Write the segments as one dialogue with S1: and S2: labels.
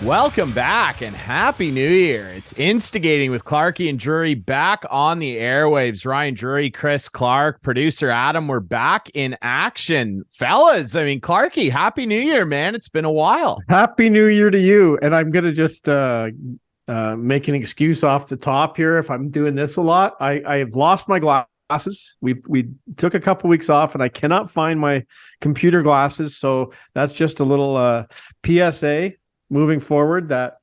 S1: Welcome back and Happy New Year. It's Instigating with Clarkie and Drury back on the airwaves. Ryan Drury, Chris Clark, producer Adam, we're back in action. Fellas, I mean, Clarkie, Happy New Year, man. It's been a while.
S2: Happy New Year to you. And I'm going to just make an excuse off the top here if I'm doing this a lot. I've lost my glasses. We took a couple weeks off and I cannot find my computer glasses. So that's just a little PSA. Moving forward, that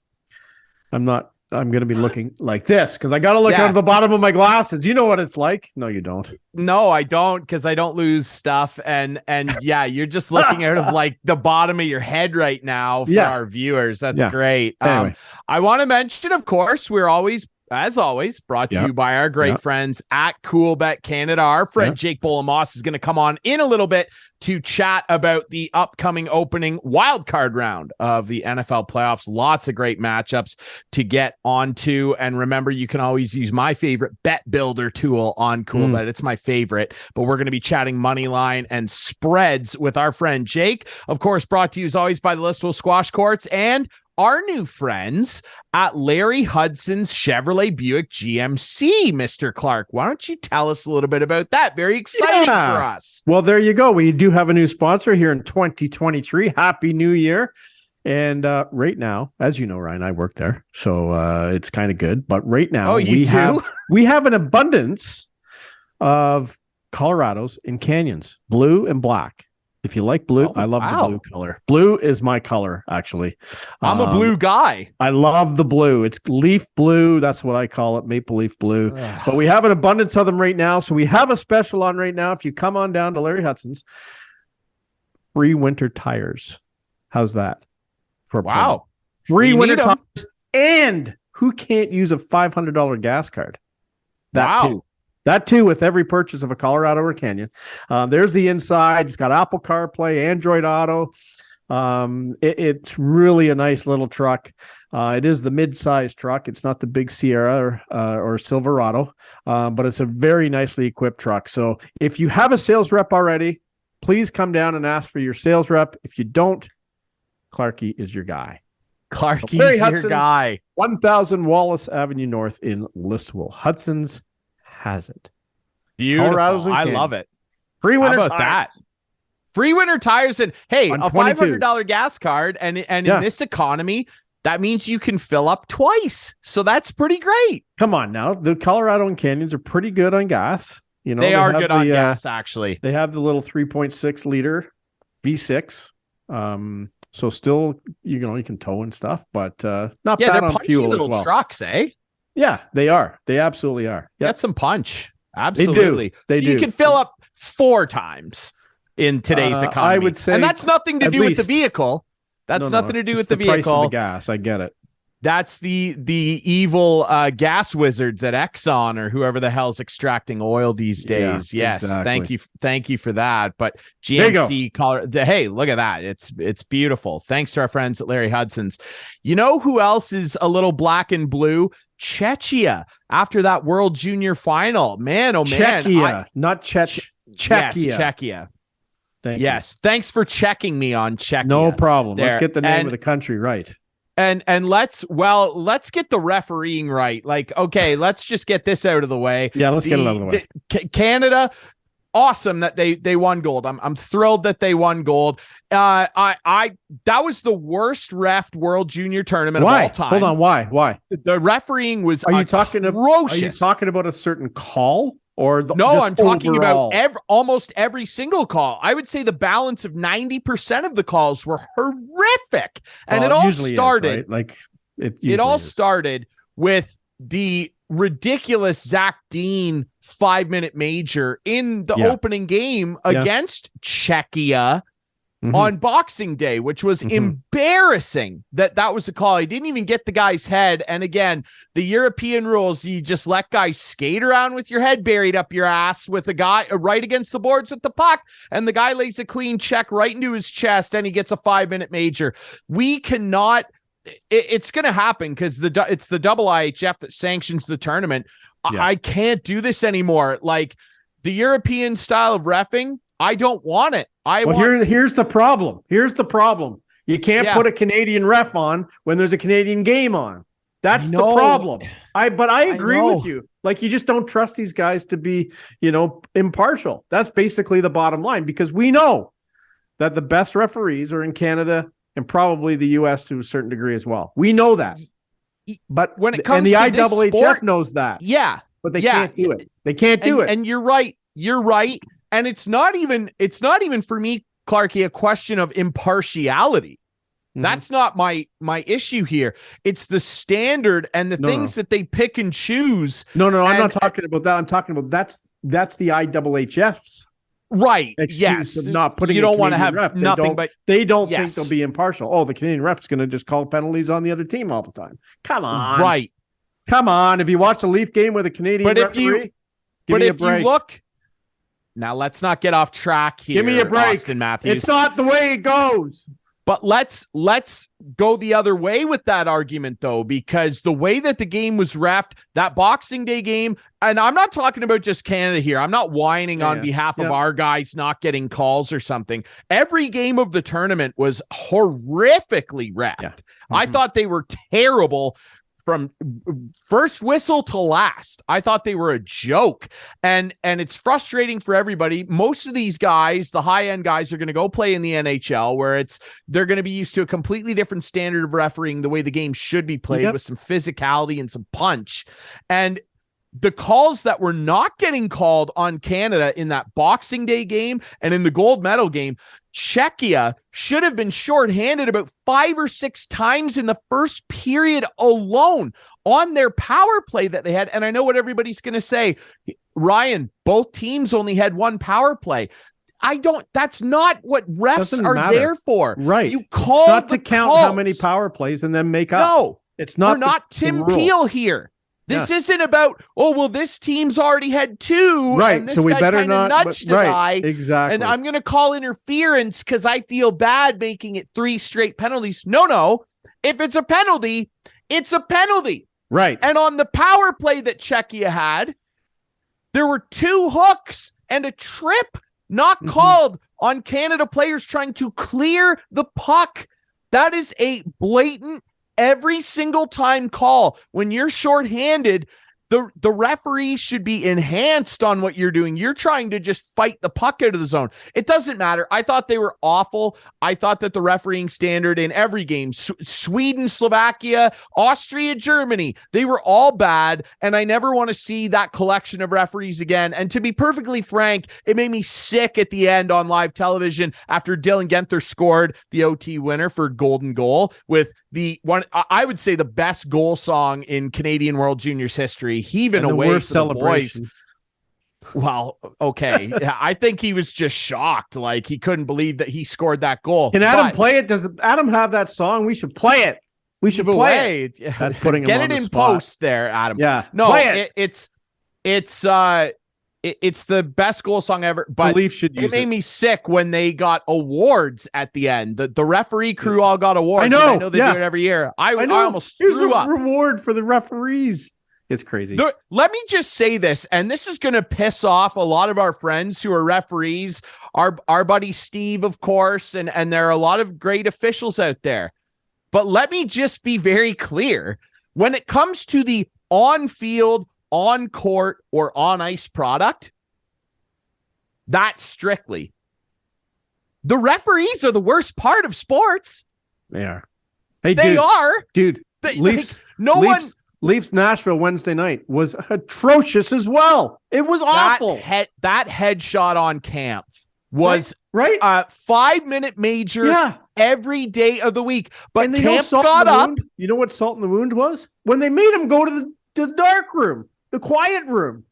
S2: I'm going to be looking like this because I got to look out of the bottom of my glasses. You know what it's like. No, you don't.
S1: No, I don't, because I don't lose stuff. And yeah, you're just looking out of like the bottom of your head right now for our viewers. That's great.
S2: Anyway.
S1: I want to mention, of course, we're always, as always, brought to you by our great friends at Coolbet Canada. Our friend Jake Bolin-Moss is going to come on in a little bit to chat about the upcoming opening wildcard round of the NFL playoffs. Lots of great matchups to get onto. And remember, you can always use my favorite bet builder tool on Coolbet. It's my favorite. But we're going to be chatting money line and spreads with our friend Jake. Of course, brought to you as always by the Listwell Squash Courts and our new friends at Larry Hudson's Chevrolet Buick GMC. Mr. Clark, why don't you tell us a little bit about that? Very exciting for us.
S2: Well, there you go. We do have a new sponsor here in 2023. Happy New Year. And right now, as you know, Ryan, I work there, so it's kind of good. But right now, we have an abundance of Colorados in canyons, blue and black. If you like blue, I love the blue color. Blue is my color, actually.
S1: I'm a blue guy.
S2: I love the blue. It's leaf blue. That's what I call it, maple leaf blue. But we have an abundance of them right now. So we have a special on right now. If you come on down to Larry Hudson's, free winter tires. How's that? Free winter tires. And who can't use a $500 gas card? That too, with every purchase of a Colorado or Canyon. There's the inside. It's got Apple CarPlay, Android Auto. It's really a nice little truck. It is the mid-size truck. It's not the big Sierra or Silverado, but it's a very nicely equipped truck. So if you have a sales rep already, please come down and ask for your sales rep. If you don't, Clarkie is your guy.
S1: Clarkie's your guy.
S2: 1000 Wallace Avenue North in Listwell. Hudson's has it.
S1: Beautiful. I love it.
S2: Free winter
S1: tires. That? Free winter tires and hey, a $500 gas card and in this economy, that means you can fill up twice. So that's pretty great.
S2: Come on now. The Colorado and Canyons are pretty good on gas. You know,
S1: they are good on gas, actually.
S2: They have the little 3.6 liter V6. So still, you can tow and stuff, but not bad on fuel
S1: little
S2: as well.
S1: Trucks, eh?
S2: Yeah, they are. They absolutely are.
S1: Yep. Got some punch. Absolutely.
S2: They do.
S1: You can fill up 4 times in today's economy.
S2: I would say,
S1: and that's nothing to do with the vehicle. That's nothing to do with the vehicle.
S2: Price of the gas. I get it.
S1: That's the evil gas wizards at Exxon or whoever the hell's extracting oil these days.
S2: Yeah,
S1: yes,
S2: exactly.
S1: thank you for that. But GMC Colorado, hey, look at that. It's beautiful. Thanks to our friends at Larry Hudson's. You know who else is a little black and blue? Czechia. After that World Junior Final, man, oh man,
S2: Czechia, not Czechia.
S1: Yes, Czechia.
S2: Yes,
S1: thanks for checking me on Czechia.
S2: No problem. Let's get the name of the country right.
S1: And let's get the refereeing right. Like, okay, let's just get this out of the way.
S2: Yeah, let's get it out of the way.
S1: Canada, awesome that they won gold. I'm thrilled that they won gold. That was the worst refed World Junior tournament of all time.
S2: Hold on, why?
S1: The refereeing was atrocious.
S2: Are you talking about a certain call?
S1: I'm talking about almost every single call. I would say the balance of 90% of the calls were horrific. And it all started started with the ridiculous Zach Dean 5-minute major in the opening game against Czechia on Boxing Day, which was embarrassing that was a call. He didn't even get the guy's head. And again, the European rules, you just let guys skate around with your head buried up your ass with a guy right against the boards with the puck. And the guy lays a clean check right into his chest and he gets a 5-minute major. We cannot, it's going to happen because it's the IIHF that sanctions the tournament. I can't do this anymore. Like the European style of reffing, I don't want it.
S2: Here's the problem. You can't put a Canadian ref on when there's a Canadian game on. That's the problem. But I agree with you. Like, you just don't trust these guys to be, impartial. That's basically the bottom line, because we know that the best referees are in Canada and probably the US to a certain degree as well. We know that. But
S1: when it comes
S2: to
S1: the
S2: IHF knows that.
S1: Yeah.
S2: But they can't do it. They can't do it.
S1: And you're right. You're right. And it's not even for me, Clarky, a question of impartiality. Mm-hmm. That's not my issue here. It's the standard and the things that they pick and choose.
S2: No, I'm not talking about that. I'm talking about that's the IHF's
S1: right.
S2: Excuse of not putting.
S1: You don't want to have
S2: ref.
S1: Nothing but
S2: they don't think they'll be impartial. Oh, the Canadian ref's going to just call penalties on the other team all the time. Come on,
S1: right?
S2: Come on. If you watch a Leaf game with a Canadian referee, give me a break.
S1: You look. Now let's not get off track here.
S2: Give me a break,
S1: Austin Matthews.
S2: It's not the way it goes.
S1: But let's go the other way with that argument, though, because the way that the game was reffed, that Boxing Day game, and I'm not talking about just Canada here. I'm not whining on behalf of our guys not getting calls or something. Every game of the tournament was horrifically reffed. Yeah. Mm-hmm. I thought they were terrible from first whistle to last. I thought they were a joke, and it's frustrating for everybody. Most of these guys, the high-end guys, are going to go play in the NHL, where they're going to be used to a completely different standard of refereeing, the way the game should be played, with some physicality and some punch. And the calls that were not getting called on Canada in that Boxing Day game and in the gold medal game, Czechia should have been shorthanded about 5 or 6 times in the first period alone on their power play that they had. And I know what everybody's going to say. Ryan, both teams only had 1 power play. That's not what refs are there for.
S2: Right.
S1: You call
S2: it's not to count how many power plays and then make up.
S1: No,
S2: it's not.
S1: We're not Tim Peel here. This isn't about, this team's already had 2.
S2: Right.
S1: And this
S2: so we
S1: guy
S2: better not
S1: nudged a guy.
S2: Exactly.
S1: And I'm going to call interference because I feel bad making it 3 straight penalties. No. If it's a penalty, it's a penalty.
S2: Right.
S1: And on the power play that Czechia had, there were 2 hooks and a trip not called on Canada players trying to clear the puck. That is a blatant every single time call. When you're shorthanded, the referee should be enhanced on what you're doing. You're trying to just fight the puck out of the zone. It doesn't matter. I thought they were awful. I thought that the refereeing standard in every game, Sweden, Slovakia, Austria, Germany, they were all bad. And I never want to see that collection of referees again. And to be perfectly frank, it made me sick at the end on live television after Dylan Guenther scored the OT winner for golden goal with the one, I would say, the best goal song in Canadian World Juniors history, heaving away for the boys. Well, okay. I think he was just shocked. Like, he couldn't believe that he scored that goal.
S2: Can Adam play it? Does Adam have that song? We should play it. We should play it.
S1: That's putting him on the spot. Get it in post there, Adam.
S2: Yeah.
S1: No, play it. It's the best goal song ever, but it made me sick when they got awards at the end. The referee crew all got awards. I know they do it every year. I almost threw up.
S2: Reward for the referees. It's crazy.
S1: Let me just say this, and this is going to piss off a lot of our friends who are referees, our buddy Steve, of course, and there are a lot of great officials out there. But let me just be very clear. When it comes to the on-field, on-court, or on-ice product, that's strictly. The referees are the worst part of sports.
S2: They are. Hey,
S1: they are.
S2: Dude, Leafs Nashville Wednesday night was atrocious as well. It was awful.
S1: That headshot on Kampf was
S2: right?
S1: A 5-minute major every day of the week. But Kampf got up.
S2: You know what salt in the wound was? When they made him go to the dark room. The quiet room.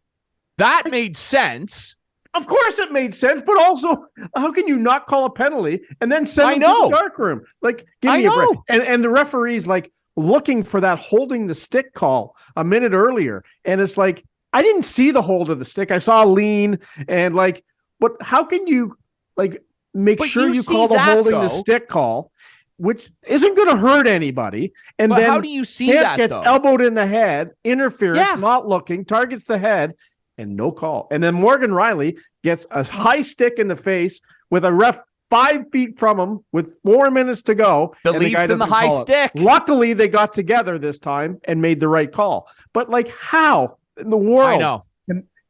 S1: That made sense.
S2: Of course it made sense, but also, how can you not call a penalty and then send him to the dark room? Like, give me a break. And the referee's like looking for that holding the stick call a minute earlier. And it's like, I didn't see the hold of the stick. I saw a lean and like, but how can you like make sure you call the holding the stick call, which isn't going to hurt anybody. And then
S1: how do you see that
S2: gets elbowed in the head, interference, not looking, targets the head, and no call. And then Morgan Riley gets a high stick in the face with a ref 5 feet from him with 4 minutes to go.
S1: The Leafs in the high stick.
S2: Luckily, they got together this time and made the right call. But like, how in the world?
S1: I know.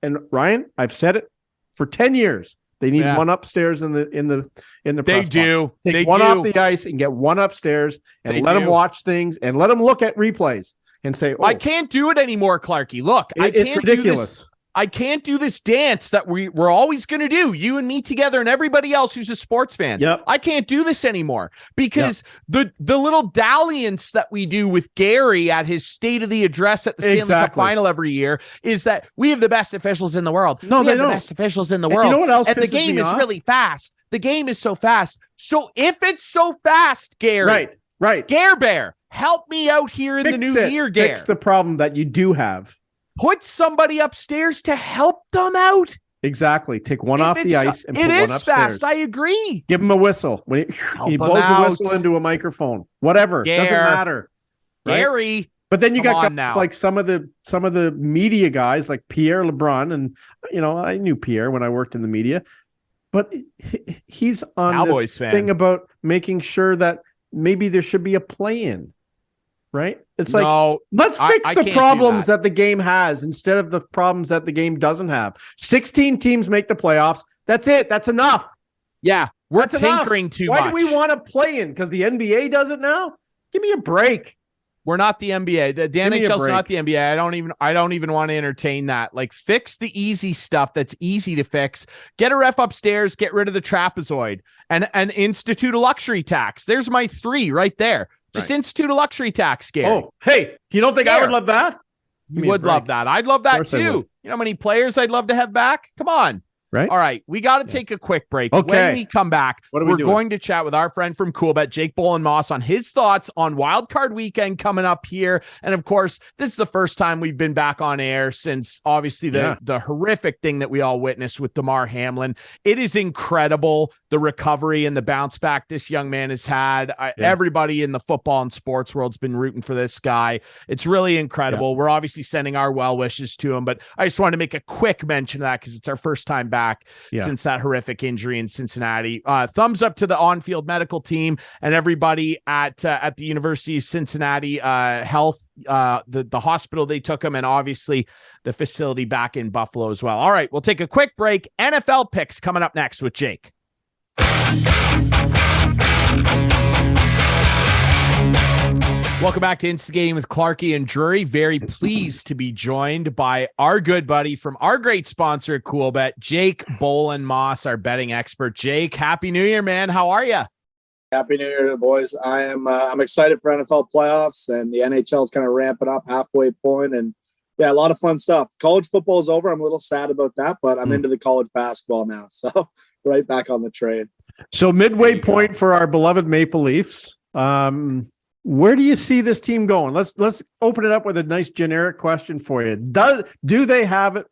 S2: And Ryan, I've said it for 10 years. They need one upstairs in the press
S1: They do.
S2: Box. Take
S1: they
S2: one
S1: do.
S2: off the ice and get one upstairs and let them watch things and let them look at replays and say, "Oh,
S1: I can't do it anymore, Clarky. Look,
S2: it's ridiculous.
S1: I can't do this dance that we're always going to do, you and me together and everybody else who's a sports fan.
S2: Yep.
S1: I can't do this anymore because the little dalliance that we do with Gary at his State of the Address at the Stanley Cup Final every year is that we have the best officials in the world.
S2: No, they
S1: have
S2: don't.
S1: the best officials in the world.
S2: You know what else?
S1: And the game is really fast. The game is so fast. So if it's so fast, Gary,
S2: right,
S1: Gare Bear, help me out here in the new year, Gare.
S2: Fix the problem that you do have.
S1: Put somebody upstairs to help them out.
S2: Exactly. Take one off the ice and put one upstairs. It is fast.
S1: I agree.
S2: Give him a whistle. When he blows a whistle into a microphone. Whatever. Doesn't matter. Right?
S1: Gary.
S2: But then you got guys like some of the media guys like Pierre LeBrun, and I knew Pierre when I worked in the media, but he's on
S1: Cowboys
S2: this
S1: fan.
S2: Thing about making sure that maybe there should be a play-in. Right? It's like, let's fix the problems that the game has instead of the problems that the game doesn't have. 16 teams make the playoffs. That's it. That's enough.
S1: Yeah. We're tinkering too much.
S2: Why do we want to play in? Because the NBA does it now? Give me a break.
S1: We're not the NBA. The NHL's not the NBA. I don't even want to entertain that. Like, fix the easy stuff that's easy to fix. Get a ref upstairs, get rid of the trapezoid, and institute a luxury tax. There's my 3 right there. Just institute a luxury tax, Gary.
S2: Oh, hey, you don't think I would love that?
S1: You would love that. I'd love that too. You know how many players I'd love to have back? Come on.
S2: Right.
S1: All right. We got to take a quick break.
S2: Okay.
S1: When we come back, we're going to chat with our friend from Coolbet, Jake Bolin-Moss, on his thoughts on wildcard weekend coming up here. And of course, this is the first time we've been back on air since obviously the horrific thing that we all witnessed with Damar Hamlin. It is incredible, the recovery and the bounce back this young man has had. Everybody in the football and sports world's been rooting for this guy. It's really incredible. We're obviously sending our well wishes to him, but I just wanted to make a quick mention of that because it's our first time back since that horrific injury in Cincinnati. Thumbs up to the on-field medical team and everybody at the University of Cincinnati Health, the hospital they took him, and obviously the facility back in Buffalo as well. All right, we'll take a quick break. NFL picks coming up next with Jake. Welcome back to Instigating with Clarky and Drury. Very pleased to be joined by our good buddy from our great sponsor at Coolbet, Jake Bolin-Moss, our betting expert. Jake, Happy New Year, man. How are you?
S3: Happy New Year, boys. I'm excited for NFL playoffs, and the NHL is kind of ramping up halfway point, and a lot of fun stuff. College football is over. I'm a little sad about that, but I'm into the college basketball now, so right back on the train.
S2: So midway point for our beloved Maple Leafs. Where do you see this team going? Let's open it up with a nice generic question for you. Do they have it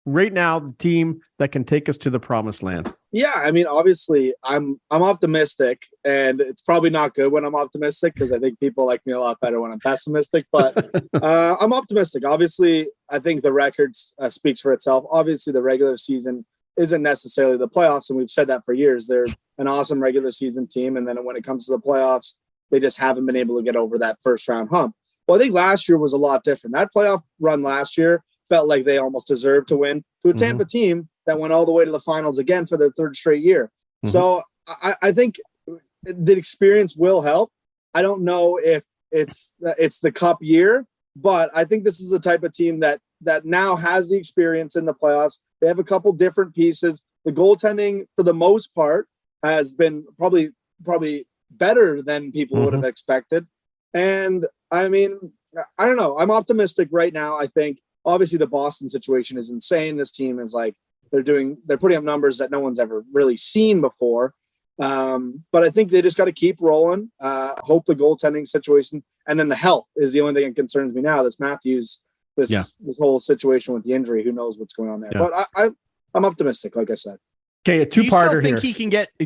S2: right now, the team that can take us to the promised land?
S3: Yeah, I mean, obviously, I'm optimistic, and it's probably not good when I'm optimistic because I think people like me a lot better when I'm pessimistic. But I'm optimistic. Obviously, I think the record speaks for itself. Obviously, the regular season isn't necessarily the playoffs, and we've said that for years. They're an awesome regular season team, and then when it comes to the playoffs, they just haven't been able to get over that first round hump. Well, I think last year was a lot different. That playoff run last year felt like they almost deserved to win to a Tampa team that went all the way to the finals again for their 3rd straight year. So I think the experience will help. I don't know if it's the cup year, but I think this is the type of team that now has the experience in the playoffs. They have a couple different pieces. The goaltending, for the most part, has been probably better than people would have expected. And I mean, I don't know. I'm optimistic right now. I think obviously the Boston situation is insane. This team is like, they're putting up numbers that no one's ever really seen before. But I think they just got to keep rolling. Hope the goaltending situation, and then the health is the only thing that concerns me now. This Matthews, this whole situation with the injury, who knows what's going on there. But I'm optimistic, like I said.
S2: Okay, a two-parter here.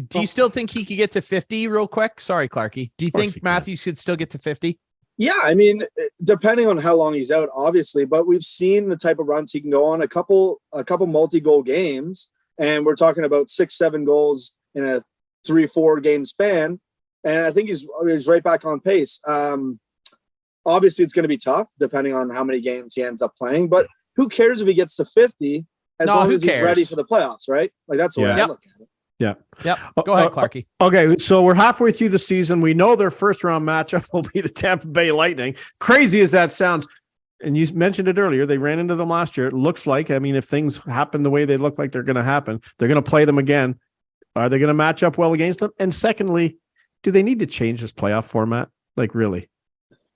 S1: Do you still think he could get to 50 real quick? Sorry, Clarky. Do you think Matthews could still get to 50?
S3: Yeah, I mean, depending on how long he's out, obviously, but we've seen the type of runs he can go on, a couple multi-goal games, and we're talking about 6-7 goals in a 3-4 game span. And I think he's right back on pace. Obviously, it's going to be tough depending on how many games he ends up playing. But who cares if he gets to 50 as long as he's ready for the playoffs, right? Like, that's the way I look at it.
S2: Yeah.
S1: Yep. Go ahead, Clarky.
S2: Okay, so we're halfway through the season. We know their first round matchup will be the Tampa Bay Lightning. Crazy as that sounds. And you mentioned it earlier. They ran into them last year. It looks like, I mean, if things happen the way they look like they're going to happen, they're going to play them again. Are they going to match up well against them? And secondly, do they need to change this playoff format? Like, really?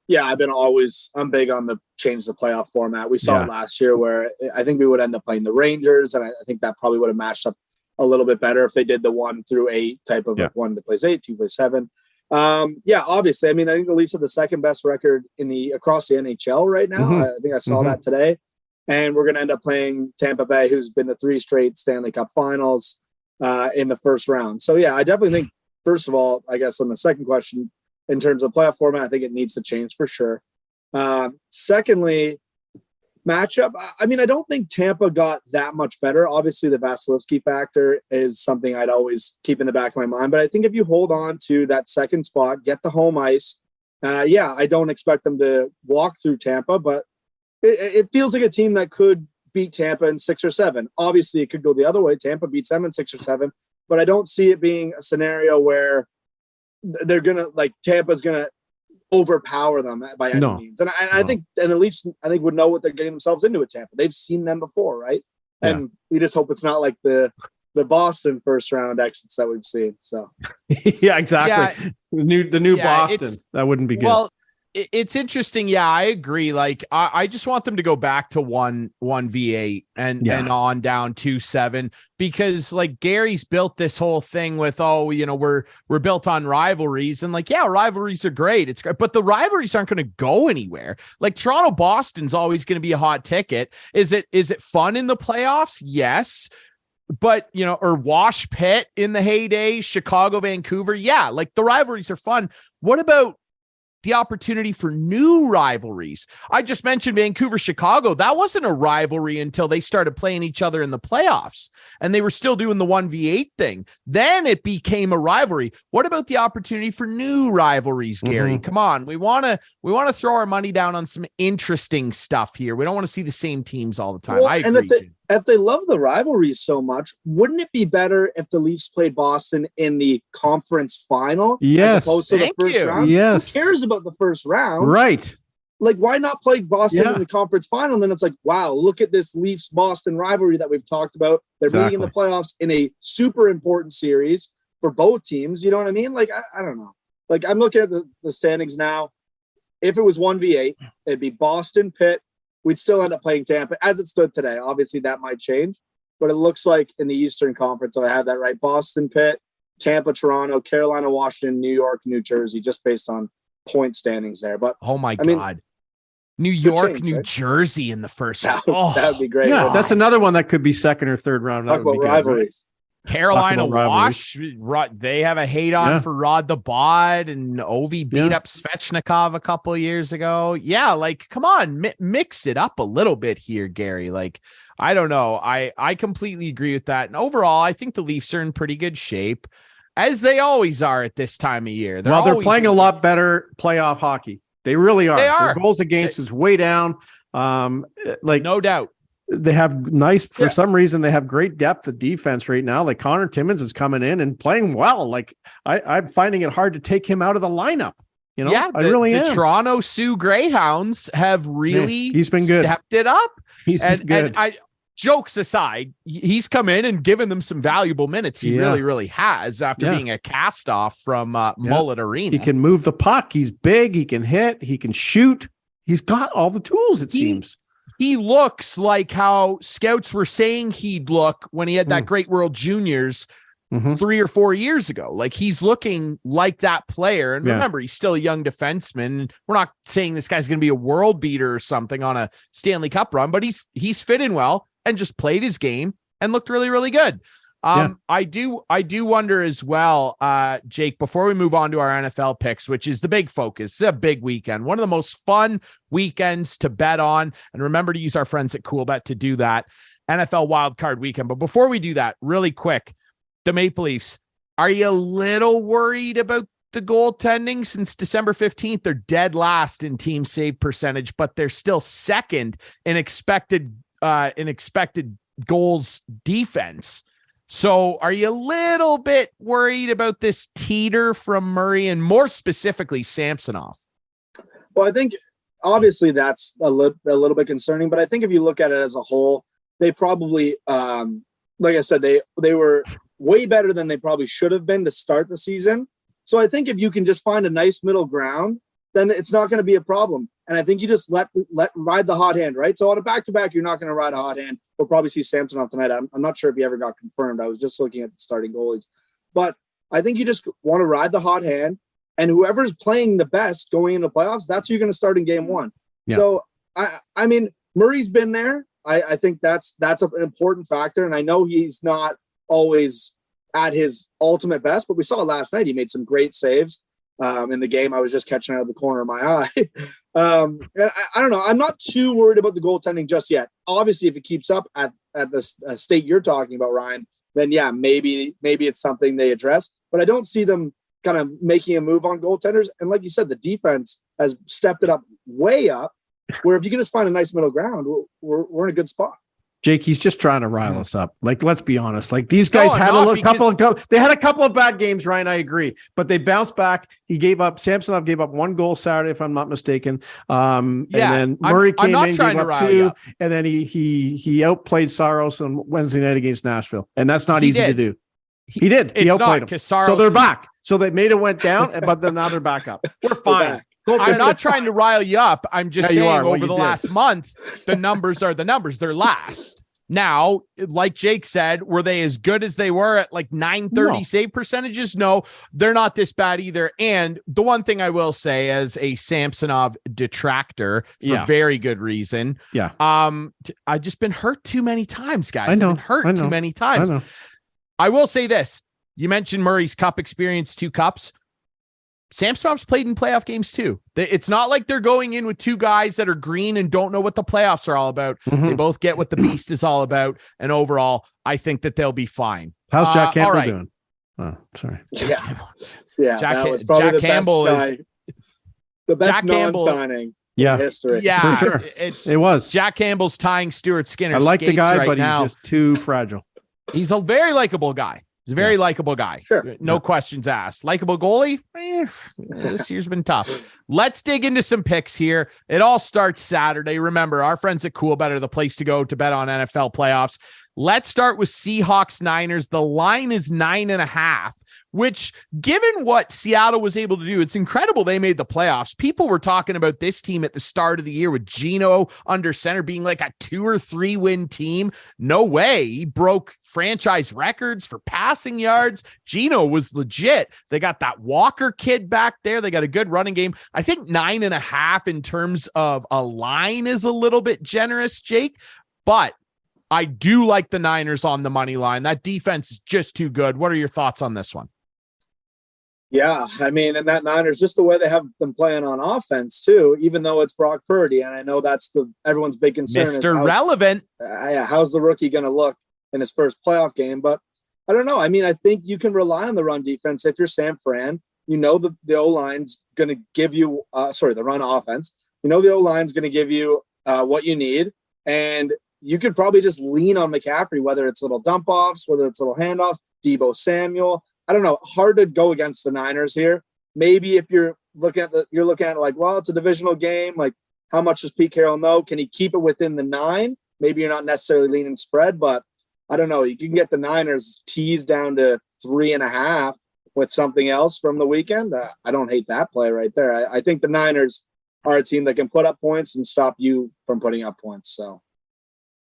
S3: Yeah, I'm big on the change the playoff format. We saw it last year where I think we would end up playing the Rangers. And I think that probably would have matched up a little bit better if they did the 1-8 type of one that plays 8, 2 plays 7. Obviously, I mean, I think the Leafs have the second best record across the NHL right now. I think I saw that today. And we're going to end up playing Tampa Bay, who's been to 3 straight Stanley Cup finals in the first round. So, yeah, I definitely think, first of all, I guess on the second question, in terms of playoff format, I think it needs to change for sure. Secondly, matchup, I mean, I don't think Tampa got that much better. Obviously, the Vasilevsky factor is something I'd always keep in the back of my mind. But I think if you hold on to that second spot, get the home ice, I don't expect them to walk through Tampa, but it feels like a team that could beat Tampa in 6 or 7. Obviously, it could go the other way. Tampa beats them in 6 or 7, but I don't see it being a scenario where they're going to, like, Tampa's going to overpower them by any means. And I think, and the Leafs, I think, would know what they're getting themselves into at Tampa. They've seen them before, right? And we just hope it's not like the Boston first round exits that we've seen. So
S2: yeah, exactly. Yeah, the new Boston, that wouldn't be good.
S1: Well, it's interesting. Yeah, I agree. Like, I just want them to go back to 1v8 and on down 2-7, because, like, Gary's built this whole thing with, we're built on rivalries, and, like, rivalries are great. It's great, but the rivalries aren't going to go anywhere. Like, Toronto Boston's always going to be a hot ticket. Is it fun in the playoffs? Yes. But, or Wash Pitt in the heyday, Chicago, Vancouver. Yeah. Like, the rivalries are fun. What about the opportunity for new rivalries? I just mentioned Vancouver, Chicago. That wasn't a rivalry until they started playing each other in the playoffs, and they were still doing the 1v8 thing. Then it became a rivalry. What about the opportunity for new rivalries, Gary? Come on. We want to throw our money down on some interesting stuff here. We don't want to see the same teams all the time.
S3: Well,
S1: I agree.
S3: If they love the rivalries so much, wouldn't it be better if the Leafs played Boston in the conference final?
S2: Yes.
S3: As opposed to the first round?
S2: Yes.
S3: Who cares about the first round?
S2: Right.
S3: Like, why not play Boston in the conference final? And then it's like, wow, look at this Leafs-Boston rivalry that we've talked about. They're meeting in the playoffs in a super important series for both teams. You know what I mean? Like, I don't know. Like, I'm looking at the standings now. If it was 1v8, it'd be Boston, Pitt. We'd still end up playing Tampa as it stood today. Obviously, that might change. But it looks like in the Eastern Conference, I have that right, Boston, Pitt, Tampa, Toronto, Carolina, Washington, New York, New Jersey, just based on point standings there. But
S1: oh my God. New York, New Jersey in the first round.
S3: That would be great.
S2: Yeah, that's another one that could be second or third round.
S3: Talk about rivalries.
S1: Carolina Wash, they have a hate on for Rod the Bod, and Ovi beat up Svechnikov a couple of years ago. Yeah, like, come on, mix it up a little bit here, Gary. Like, I don't know. I completely agree with that. And overall, I think the Leafs are in pretty good shape, as they always are at this time of year.
S2: They're playing a lot better playoff hockey. They really are. Their goals against is way down.
S1: No doubt.
S2: They have for some reason, they have great depth of defense right now. Like, Connor Timmins is coming in and playing well. Like, I'm finding it hard to take him out of the lineup. I really am.
S1: The Toronto Sioux Greyhounds have really
S2: he's been good.
S1: Stepped it up.
S2: He's been good.
S1: And jokes aside, he's come in and given them some valuable minutes. He really, really has, after being a cast-off from Mullet Arena.
S2: He can move the puck. He's big. He can hit. He can shoot. He's got all the tools, it seems.
S1: He looks like how scouts were saying he'd look when he had that Great World Juniors 3 or 4 years ago. Like, he's looking like that player. And remember, he's still a young defenseman. We're not saying this guy's going to be a world beater or something on a Stanley Cup run, but he's fit in well and just played his game and looked really, really good. I do wonder as well, Jake, before we move on to our NFL picks, which is the big focus. It's a big weekend, one of the most fun weekends to bet on. And remember to use our friends at CoolBet to do that. NFL wildcard weekend. But before we do that, really quick, the Maple Leafs, Are you a little worried about the goaltending? Since December 15th, they're dead last in team save percentage, but they're still second in expected goals defense. So are you a little bit worried about this teeter from Murray and more specifically Samsonov?
S3: Well, I think obviously that's a little bit concerning, but I think if you look at it as a whole, they probably, like I said, they were way better than they probably should have been to start the season. So I think if you can just find a nice middle ground, then it's not going to be a problem. And I think you just let ride the hot hand, right? So on a back-to-back, you're not going to ride a hot hand. We'll probably see Samsonov tonight. I'm not sure if he ever got confirmed. I was just looking at the starting goalies. But I think you just want to ride the hot hand, and whoever's playing the best going into playoffs, that's who you're going to start in game one. Yeah. So, I mean, Murray's been there. I think that's an important factor. And I know he's not always at his ultimate best, but we saw last night he made some great saves in the game. I was just catching out of the corner of my eye. And I don't know. I'm not too worried about the goaltending just yet. Obviously, if it keeps up at the state you're talking about, Ryan, then yeah, maybe it's something they address. But I don't see them kind of making a move on goaltenders. And like you said, the defense has stepped it up way up, where if you can just find a nice middle ground, we're in a good spot.
S2: Jake, he's just trying to rile us up. Like, let's be honest. Like, these guys had a couple of bad games, Ryan. I agree, but they bounced back. Samsonov gave up 1 goal Saturday, if I'm not mistaken. And then Murray came in, gave up 2, and then he outplayed Saros on Wednesday night against Nashville, and that's not easy to do. He did. He outplayed him. So they're back. So they made it went down, but then now they're back up. We're fine.
S1: I'm not trying to rile you up. I'm just saying over the last month, the numbers are the numbers. They're last. Now, like Jake said, were they as good as they were at like 930 save percentages? No, they're not this bad either. And the one thing I will say as a Samsonov detractor for very good reason. Yeah. I've just been hurt too many times, guys. I've been hurt too many times. I will say this. You mentioned Murray's cup experience, 2 cups. Samsonov's played in playoff games too. It's not like they're going in with 2 guys that are green and don't know what the playoffs are all about. Mm-hmm. They both get what the beast is all about. And overall, I think that they'll be fine.
S2: How's Jack Campbell doing? Oh, sorry.
S3: Yeah. Jack
S1: Campbell is
S3: the best non-signing in history.
S2: Yeah, for sure. It was.
S1: Jack Campbell's tying Stuart Skinner.
S2: I like the guy, but he's just too fragile.
S1: He's a very likable guy. He's a very likable guy. Sure. No questions asked. Likable goalie? This year's been tough. Let's dig into some picks here. It all starts Saturday. Remember, our friends at Cool Bet are the place to go to bet on NFL playoffs. Let's start with Seahawks Niners. The line is 9.5, which, given what Seattle was able to do, it's incredible they made the playoffs. People were talking about this team at the start of the year with Geno under center being like a 2 or 3 win team. No way. He broke franchise records for passing yards. Geno was legit. They got that Walker kid back there. They got a good running game. I think 9.5 in terms of a line is a little bit generous, Jake, but I do like the Niners on the money line. That defense is just too good. What are your thoughts on this one?
S3: Yeah, I mean, and that Niners, just the way they have them playing on offense too, even though it's Brock Purdy, and I know that's everyone's big concern.
S1: Mr. Relevant.
S3: How's the rookie going to look in his first playoff game? But I don't know. I mean, I think you can rely on the run defense if you're San Fran. You know the O-line's going to give you the run offense. You know the O-line's going to give you what you need, and you could probably just lean on McCaffrey, whether it's little dump offs, whether it's little handoffs, Deebo Samuel. I don't know. Hard to go against the Niners here. Maybe if you're looking at it like, well, it's a divisional game. Like, how much does Pete Carroll know? Can he keep it within the 9? Maybe you're not necessarily leaning spread, but I don't know. You can get the Niners teased down to 3.5 with something else from the weekend. I don't hate that play right there. I think the Niners are a team that can put up points and stop you from putting up points. So.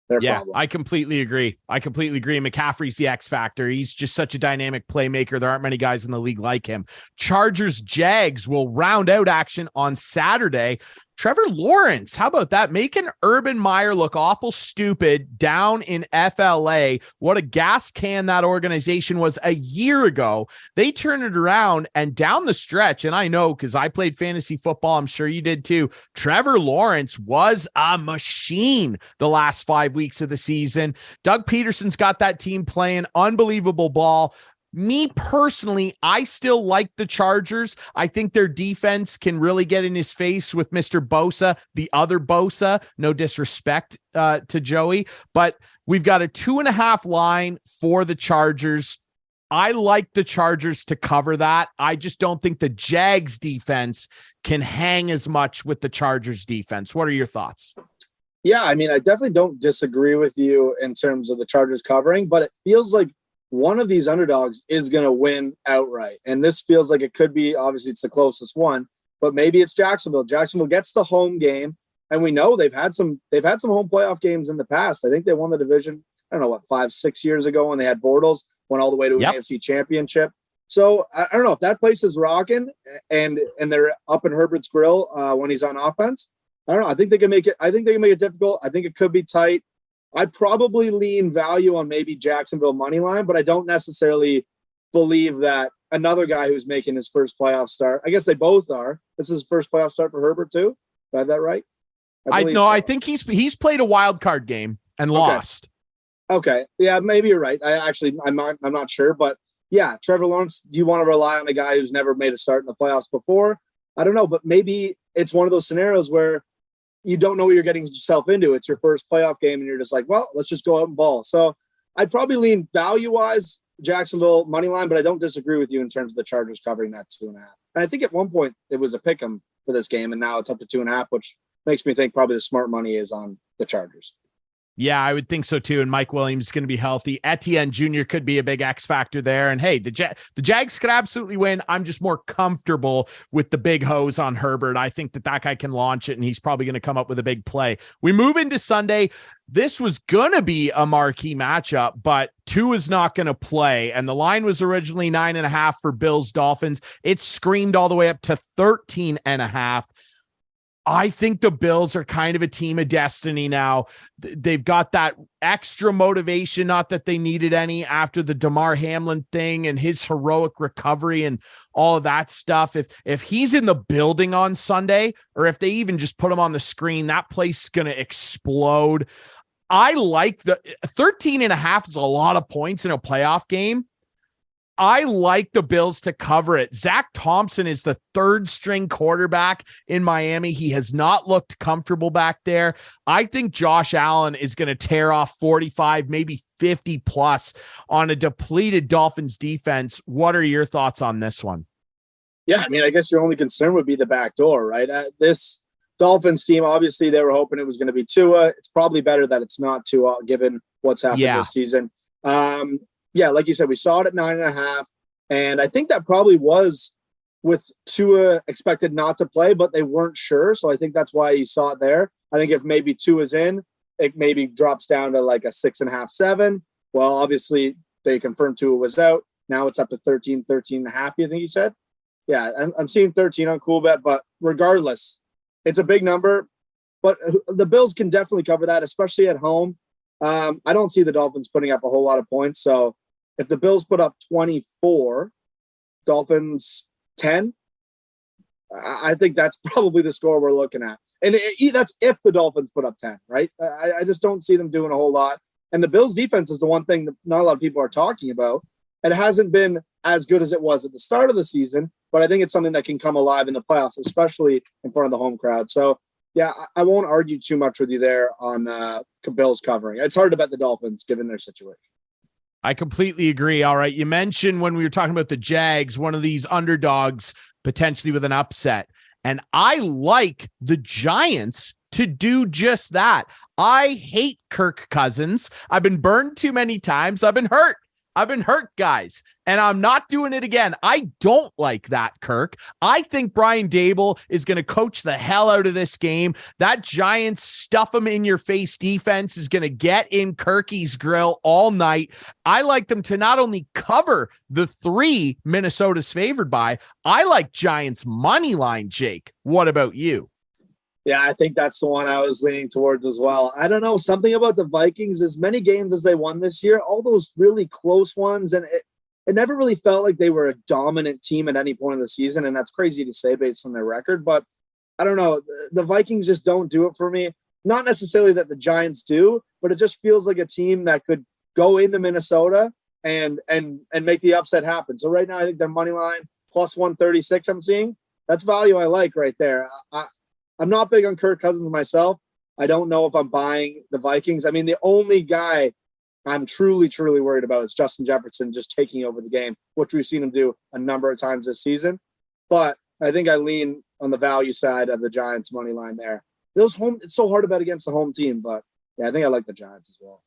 S3: Problem.
S1: I completely agree. McCaffrey's the X factor. He's just such a dynamic playmaker. There aren't many guys in the league like him. Chargers Jags will round out action on Saturday. Trevor Lawrence, how about that? Making Urban Meyer look awful stupid down in FLA. What a gas can that organization was a year ago. They turned it around, and down the stretch, and I know because I played fantasy football, I'm sure you did too, Trevor Lawrence was a machine the last 5 weeks of the season. Doug Peterson's got that team playing unbelievable ball. Me personally, I still like the Chargers. I think their defense can really get in his face with Mr. Bosa, the other Bosa. No disrespect to Joey, but we've got a 2.5 line for the Chargers. I like the Chargers to cover that. I just don't think the Jags defense can hang as much with the Chargers defense. What are your thoughts?
S3: Yeah, I mean, I definitely don't disagree with you in terms of the Chargers covering, but it feels like one of these underdogs is going to win outright. And this feels like it could be, obviously it's the closest one, but maybe it's Jacksonville. Jacksonville gets the home game, and we know they've had some home playoff games in the past. I think they won the division, I don't know, 5-6 years ago when they had Bortles, went all the way to an AFC championship. So I don't know if that place is rocking and they're up in Herbert's grill when he's on offense. I don't know. I think they can make it. I think they can make it difficult. I think it could be tight. I'd probably lean value on maybe Jacksonville money line, but I don't necessarily believe that another guy who's making his first playoff start. I guess they both are. This is his first playoff start for Herbert too. Do I have that right?
S1: I think he's played a wild card game and lost.
S3: Okay. Yeah, maybe you're right. I'm not sure, but yeah, Trevor Lawrence, do you want to rely on a guy who's never made a start in the playoffs before? I don't know, but maybe it's one of those scenarios where you don't know what you're getting yourself into. It's your first playoff game and you're just like, well, let's just go out and ball. So I'd probably lean value-wise Jacksonville money line, but I don't disagree with you in terms of the Chargers covering that 2.5. And I think at one point it was a pick 'em for this game, and now it's up to 2.5, which makes me think probably the smart money is on the Chargers.
S1: Yeah, I would think so too. And Mike Williams is going to be healthy. Etienne Jr. could be a big X factor there. And hey, the Jags could absolutely win. I'm just more comfortable with the big hose on Herbert. I think that guy can launch it, and he's probably going to come up with a big play. We move into Sunday. This was going to be a marquee matchup, but Tua is not going to play. And the line was originally 9.5 for Bills Dolphins. It screamed all the way up to 13.5. I think the Bills are kind of a team of destiny now. They've got that extra motivation, not that they needed any after the Damar Hamlin thing and his heroic recovery and all of that stuff. If he's in the building on Sunday, or if they even just put him on the screen, that place is going to explode. I like the 13.5 is a lot of points in a playoff game. I like the Bills to cover it. Zach Thompson is the third string quarterback in Miami. He has not looked comfortable back there. I think Josh Allen is going to tear off 45, maybe 50 plus on a depleted Dolphins defense. What are your thoughts on this one?
S3: Yeah, I mean, I guess your only concern would be the back door, right? This Dolphins team, obviously they were hoping it was going to be Tua. It's probably better that it's not Tua given what's happened this season. Yeah, like you said, we saw it at 9.5, and I think that probably was with Tua expected not to play, but they weren't sure, so I think that's why you saw it there. I think if maybe Tua's in, it maybe drops down to like a 6.5, 7. Well, obviously they confirmed Tua was out. Now it's up to 13.5. You think you said? Yeah, I'm seeing 13 on CoolBet, but regardless, it's a big number. But the Bills can definitely cover that, especially at home. I don't see the Dolphins putting up a whole lot of points, so if the Bills put up 24, Dolphins 10, I think that's probably the score we're looking at. And that's if the Dolphins put up 10, right? I just don't see them doing a whole lot. And the Bills defense is the one thing that not a lot of people are talking about. It hasn't been as good as it was at the start of the season, but I think it's something that can come alive in the playoffs, especially in front of the home crowd. So, yeah, I won't argue too much with you there on Bills covering. It's hard to bet the Dolphins given their situation.
S1: I completely agree. All right. You mentioned when we were talking about the Jags, one of these underdogs potentially with an upset. And I like the Giants to do just that. I hate Kirk Cousins. I've been burned too many times. I've been hurt, guys, and I'm not doing it again. I don't like that, Kirk. I think Brian Dable is going to coach the hell out of this game. That Giants stuff him in your face defense is going to get in Kirky's grill all night. I like them to not only cover the 3 Minnesota's favored by, I like Giants money line, Jake. What about you?
S3: Yeah, I think that's the one I was leaning towards as well. I don't know, something about the Vikings, as many games as they won this year, all those really close ones, and it never really felt like they were a dominant team at any point of the season, and that's crazy to say based on their record, but I don't know. The Vikings just don't do it for me. Not necessarily that the Giants do, but it just feels like a team that could go into Minnesota and make the upset happen. So right now, I think their money line plus 136. I'm seeing that's value I like right there. I'm not big on Kirk Cousins myself. I don't know if I'm buying the Vikings. I mean, the only guy I'm truly worried about is Justin Jefferson just taking over the game, which we've seen him do a number of times this season. But I think I lean on the value side of the Giants money line there. It's so hard to bet against the home team, but yeah, I think I like the Giants as well.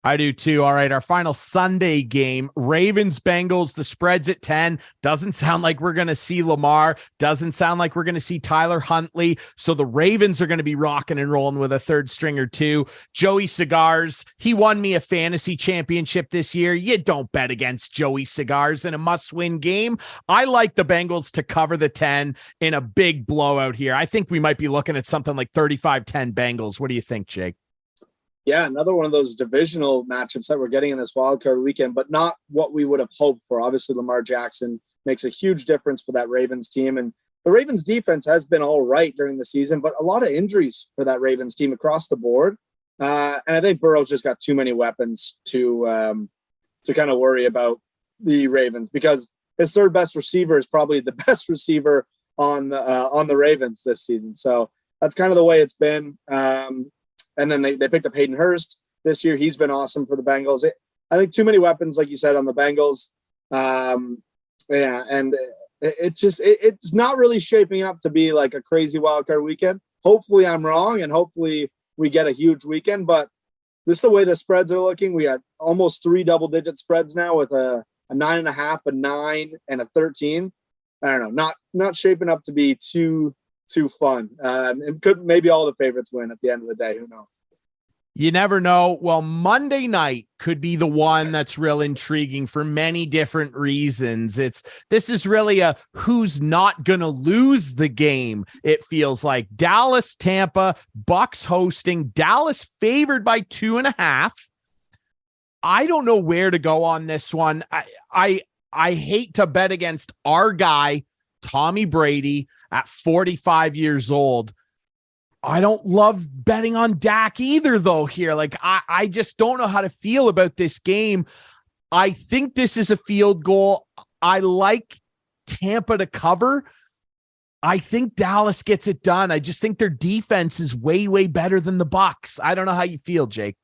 S1: I do too. All right, our final Sunday game, Ravens-Bengals, the spread's at 10. Doesn't sound like we're going to see Lamar. Doesn't sound like we're going to see Tyler Huntley. So the Ravens are going to be rocking and rolling with a third stringer too. Joey Cigars, he won me a fantasy championship this year. You don't bet against Joey Cigars in a must-win game. I like the Bengals to cover the 10 in a big blowout here. I think we might be looking at something like 35-10 Bengals. What do you think, Jake?
S3: Yeah, another one of those divisional matchups that we're getting in this wildcard weekend, but not what we would have hoped for. Obviously, Lamar Jackson makes a huge difference for that Ravens team. And the Ravens defense has been all right during the season, but a lot of injuries for that Ravens team across the board. And I think Burrow's just got too many weapons to kind of worry about the Ravens, because his third best receiver is probably the best receiver on the Ravens this season. So that's kind of the way it's been. And then they picked up Hayden Hurst this year. He's been awesome for the Bengals. I think too many weapons, like you said, on the Bengals. And it's not really shaping up to be like a crazy wildcard weekend. Hopefully I'm wrong, and hopefully we get a huge weekend. But just the way the spreads are looking, we got almost 3 double-digit spreads now with a 9.5, a 9, and a 13. I don't know, not shaping up to be too fun. It could maybe all the favorites win at the end of the day. Who knows?
S1: You never know. Well, Monday night could be the one that's real intriguing for many different reasons. This is really a who's not going to lose the game. It feels like Dallas, Tampa, Bucks hosting. Dallas favored by 2.5. I don't know where to go on this one. I hate to bet against our guy, Tommy Brady, at 45 years old. I don't love betting on Dak either, though, here. Like, I just don't know how to feel about this game. I think this is a field goal. I like Tampa to cover. I think Dallas gets it done. I just think their defense is way, way better than the Bucks. I don't know how you feel, Jake.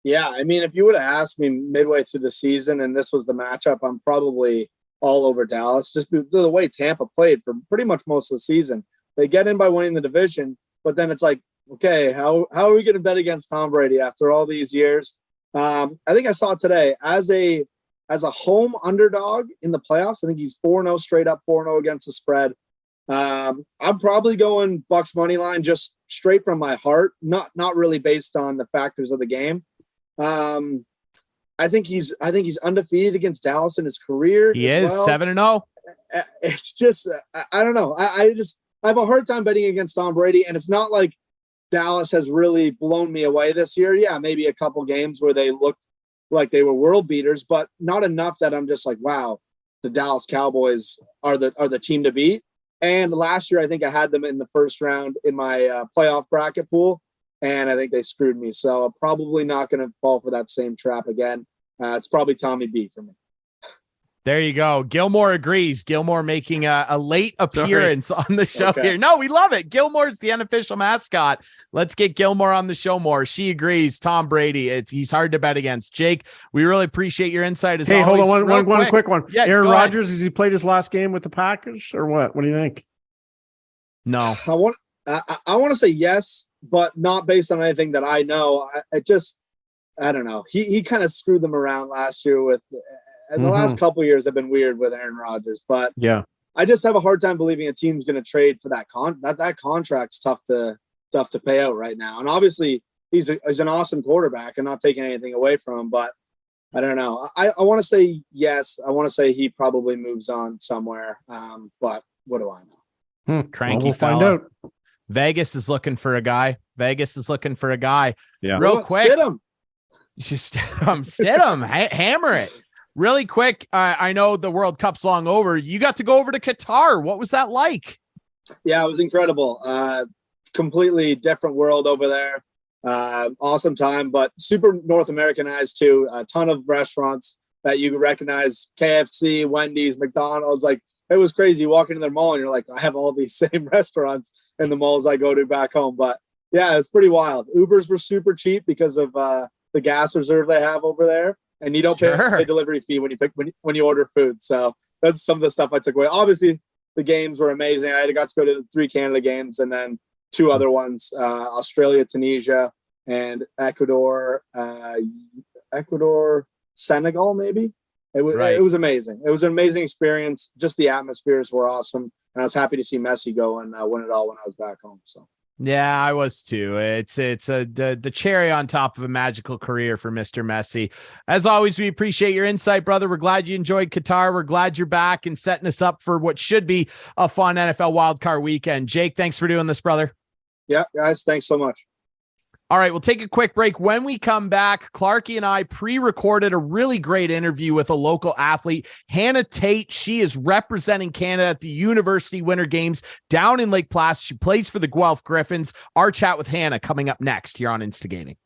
S3: Yeah, I mean, if you would have asked me midway through the season and this was the matchup, I'm probably all over Dallas, just the way Tampa played for pretty much most of the season. They get in by winning the division, but then it's like, okay, how are we going to bet against Tom Brady after all these years? I think I saw today as a home underdog in the playoffs. I think he's 4-0 straight up, 4-0 against the spread. I'm probably going Bucks money line just straight from my heart, not really based on the factors of the game. I think he's undefeated against Dallas in his career.
S1: He is 7-0.
S3: It's just I don't know. I have a hard time betting against Tom Brady, and it's not like Dallas has really blown me away this year. Yeah, maybe a couple games where they looked like they were world beaters, but not enough that I'm just like, wow, the Dallas Cowboys are the team to beat. And last year, I think I had them in the first round in my playoff bracket pool, and I think they screwed me. So I'm probably not going to fall for that same trap again. It's probably Tommy B for me.
S1: There you go. Gilmore agrees. Gilmore making a late appearance on the show here. No, we love it. Gilmore's the unofficial mascot. Let's get Gilmore on the show more. She agrees. Tom Brady, he's hard to bet against. Jake, we really appreciate your insight as always.
S2: Hey, hold on one quick one.
S1: Yeah,
S2: Aaron Rodgers, has he played his last game with the Packers or what? What do you think?
S1: No.
S3: I want to say yes, but not based on anything that I know. I don't know. He kind of screwed them around last year with and the last couple of years have been weird with Aaron Rodgers, but
S2: yeah,
S3: I just have a hard time believing a team's going to trade for that that contract's tough to pay out right now. And obviously he's an awesome quarterback and not taking anything away from him, but I don't know. I want to say yes. I want to say he probably moves on somewhere. But what do I know?
S1: Cranky fella. Find out. Vegas is looking for a guy. Yeah. Real quick.
S3: Stidham.
S1: Just Stidham. Hammer it. Really quick, I know the World Cup's long over. You got to go over to Qatar. What was that like?
S3: Yeah, it was incredible. Completely different world over there. Awesome time, but super North Americanized too. A ton of restaurants that you recognize KFC, Wendy's, McDonald's. Like, it was crazy. You walk into their mall and you're like, I have all these same restaurants in the malls I go to back home. But yeah, it's pretty wild. Ubers were super cheap because of the gas reserve they have over there. And you don't pay a delivery fee when you order food. So that's some of the stuff I took away. Obviously, the games were amazing. I got to go to the 3 Canada games and then 2 other ones, Australia, Tunisia, and Ecuador, Senegal, maybe. It was amazing. It was an amazing experience. Just the atmospheres were awesome. And I was happy to see Messi go and win it all when I was back home. So.
S1: Yeah, I was too. It's the cherry on top of a magical career for Mr. Messi. As always, we appreciate your insight, brother. We're glad you enjoyed Qatar. We're glad you're back and setting us up for what should be a fun NFL wildcard weekend. Jake, thanks for doing this, brother.
S3: Yeah, guys, thanks so much.
S1: All right, we'll take a quick break. When we come back, Clarky and I pre-recorded a really great interview with a local athlete, Hannah Tait. She is representing Canada at the University Winter Games down in Lake Placid. She plays for the Guelph Gryphons. Our chat with Hannah coming up next here on Instigating.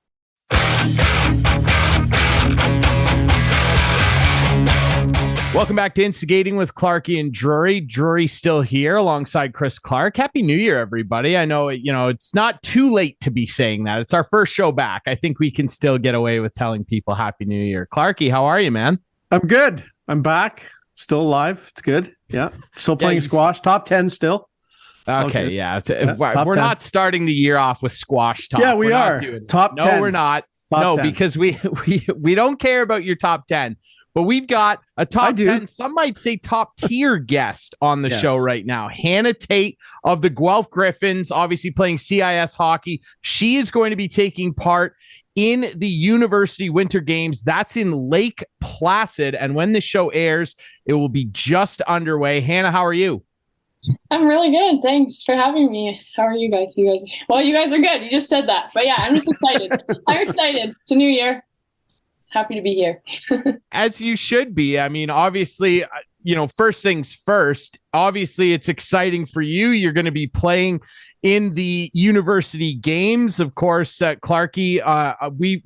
S1: Welcome back to Instigating with Clarky and Drury. Drury still here alongside Chris Clark. Happy New Year, everybody. I know, it's not too late to be saying that. It's our first show back. I think we can still get away with telling people Happy New Year. Clarky, how are you, man?
S2: I'm good. I'm back. Still alive. It's good. Yeah. Still playing squash. Top 10 still.
S1: Okay. Yeah. We're not starting the year off with squash talk.
S2: Yeah, we are. Top 10.
S1: No, we're not.
S2: Top 10.
S1: Because we don't care about your top 10. But we've got a top 10, some might say top tier guest on the show right now. Hannah Tait of the Guelph Gryphons, obviously playing CIS hockey. She is going to be taking part in the University Winter Games. That's in Lake Placid. And when this show airs, it will be just underway. Hannah, how are you?
S4: I'm really good. Thanks for having me. How are you guys? Well, you guys are good. You just said that. But yeah, I'm just excited. I'm excited. It's a new year. Happy to be here.
S1: As you should be. I mean, obviously, first things first, obviously it's exciting for you. You're going to be playing in the University Games. Of course, Clarky,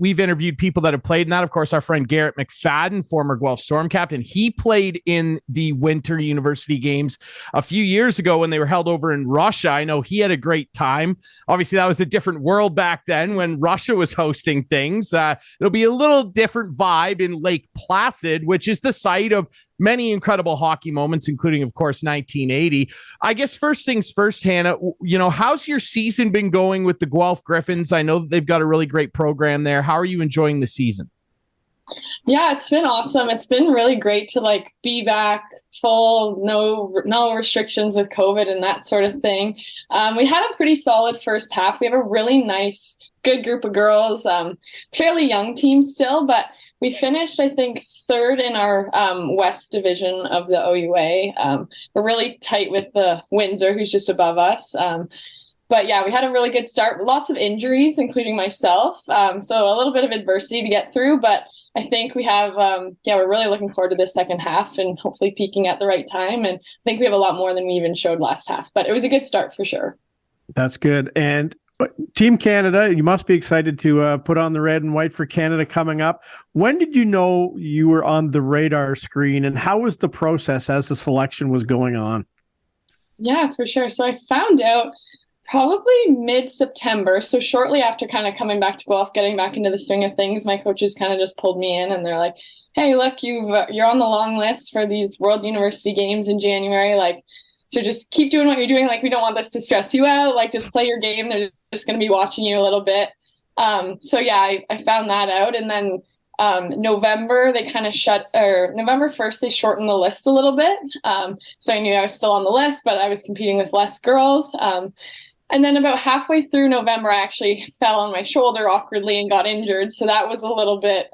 S1: we've interviewed people that have played in that. Of course, our friend Garrett McFadden, former Guelph Storm captain, he played in the Winter University Games a few years ago when they were held over in Russia. I know he had a great time. Obviously, that was a different world back then when Russia was hosting things. It'll be a little different vibe in Lake Placid, which is the site of many incredible hockey moments, including, of course, 1980. I guess first things first, Hannah, how's your season been going with the Guelph Gryphons? I know that they've got a really great program there. How are you enjoying the season?
S4: Yeah, it's been awesome. It's been really great to be back full, no restrictions with COVID and that sort of thing. We had a pretty solid first half. We have a really nice, good group of girls, fairly young team still, but we finished, I think, 3rd in our West division of the OUA. We're really tight with the Windsor, who's just above us. But yeah, we had a really good start. Lots of injuries, including myself. So a little bit of adversity to get through, but I think we have, we're really looking forward to this second half and hopefully peaking at the right time. And I think we have a lot more than we even showed last half, but it was a good start for sure.
S2: That's good. And Team Canada, you must be excited to put on the red and white for Canada coming up. When did you know you were on the radar screen, and how was the process as the selection was going on?
S4: Yeah, for sure. So I found out probably mid-September. So shortly after kind of coming back to Guelph, getting back into the swing of things, my coaches kind of just pulled me in and they're like, hey, look, you're on the long list for these World University Games in January. So just keep doing what you're doing. We don't want this to stress you out. Just play your game. They're just going to be watching you a little bit. So yeah, I found that out. And then November, they kind of November 1st, they shortened the list a little bit. So I knew I was still on the list, but I was competing with less girls. And then about halfway through November, I actually fell on my shoulder awkwardly and got injured. So that was a little bit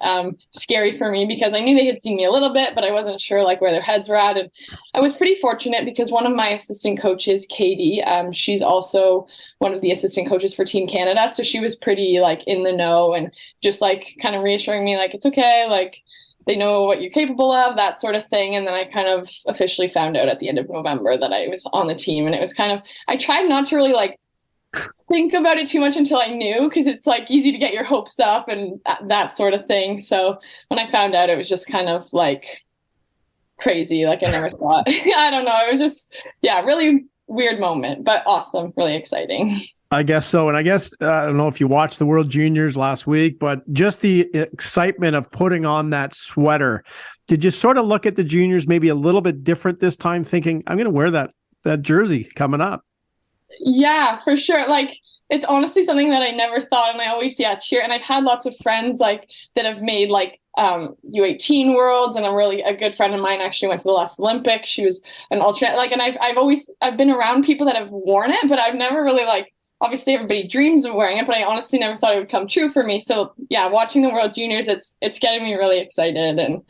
S4: scary for me because I knew they had seen me a little bit, but I wasn't sure where their heads were at. And I was pretty fortunate because one of my assistant coaches, Katie, she's also one of the assistant coaches for Team Canada. So she was pretty in the know and just kind of reassuring me it's okay. They know what you're capable of, that sort of thing. And then I kind of officially found out at the end of November that I was on the team. And it was I tried not to really think about it too much until I knew, because it's like easy to get your hopes up and that sort of thing. So when I found out, it was just kind of like crazy. Like I never thought. I don't know. It was just, yeah, really weird moment, but awesome. Really exciting.
S2: I guess so. And I guess, I don't know if you watched the World Juniors last week, but just the excitement of putting on that sweater. Did you sort of look at the juniors maybe a little bit different this time, thinking, I'm going to wear that jersey coming up?
S4: Yeah, for sure. Like, it's honestly something that I never thought. And I always, cheer. And I've had lots of friends like that have made like U18 worlds, and a good friend of mine actually went to the last Olympics. She was an alternate, like, and I've been around people that have worn it, but I've never really like, obviously everybody dreams of wearing it, but I honestly never thought it would come true for me. So yeah, watching the World Juniors, it's getting me really excited, and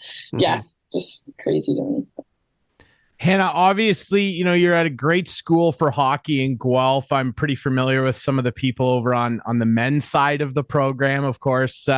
S4: just crazy to me.
S1: Hannah, obviously, you're at a great school for hockey in Guelph. I'm pretty familiar with some of the people over on the men's side of the program. Of course,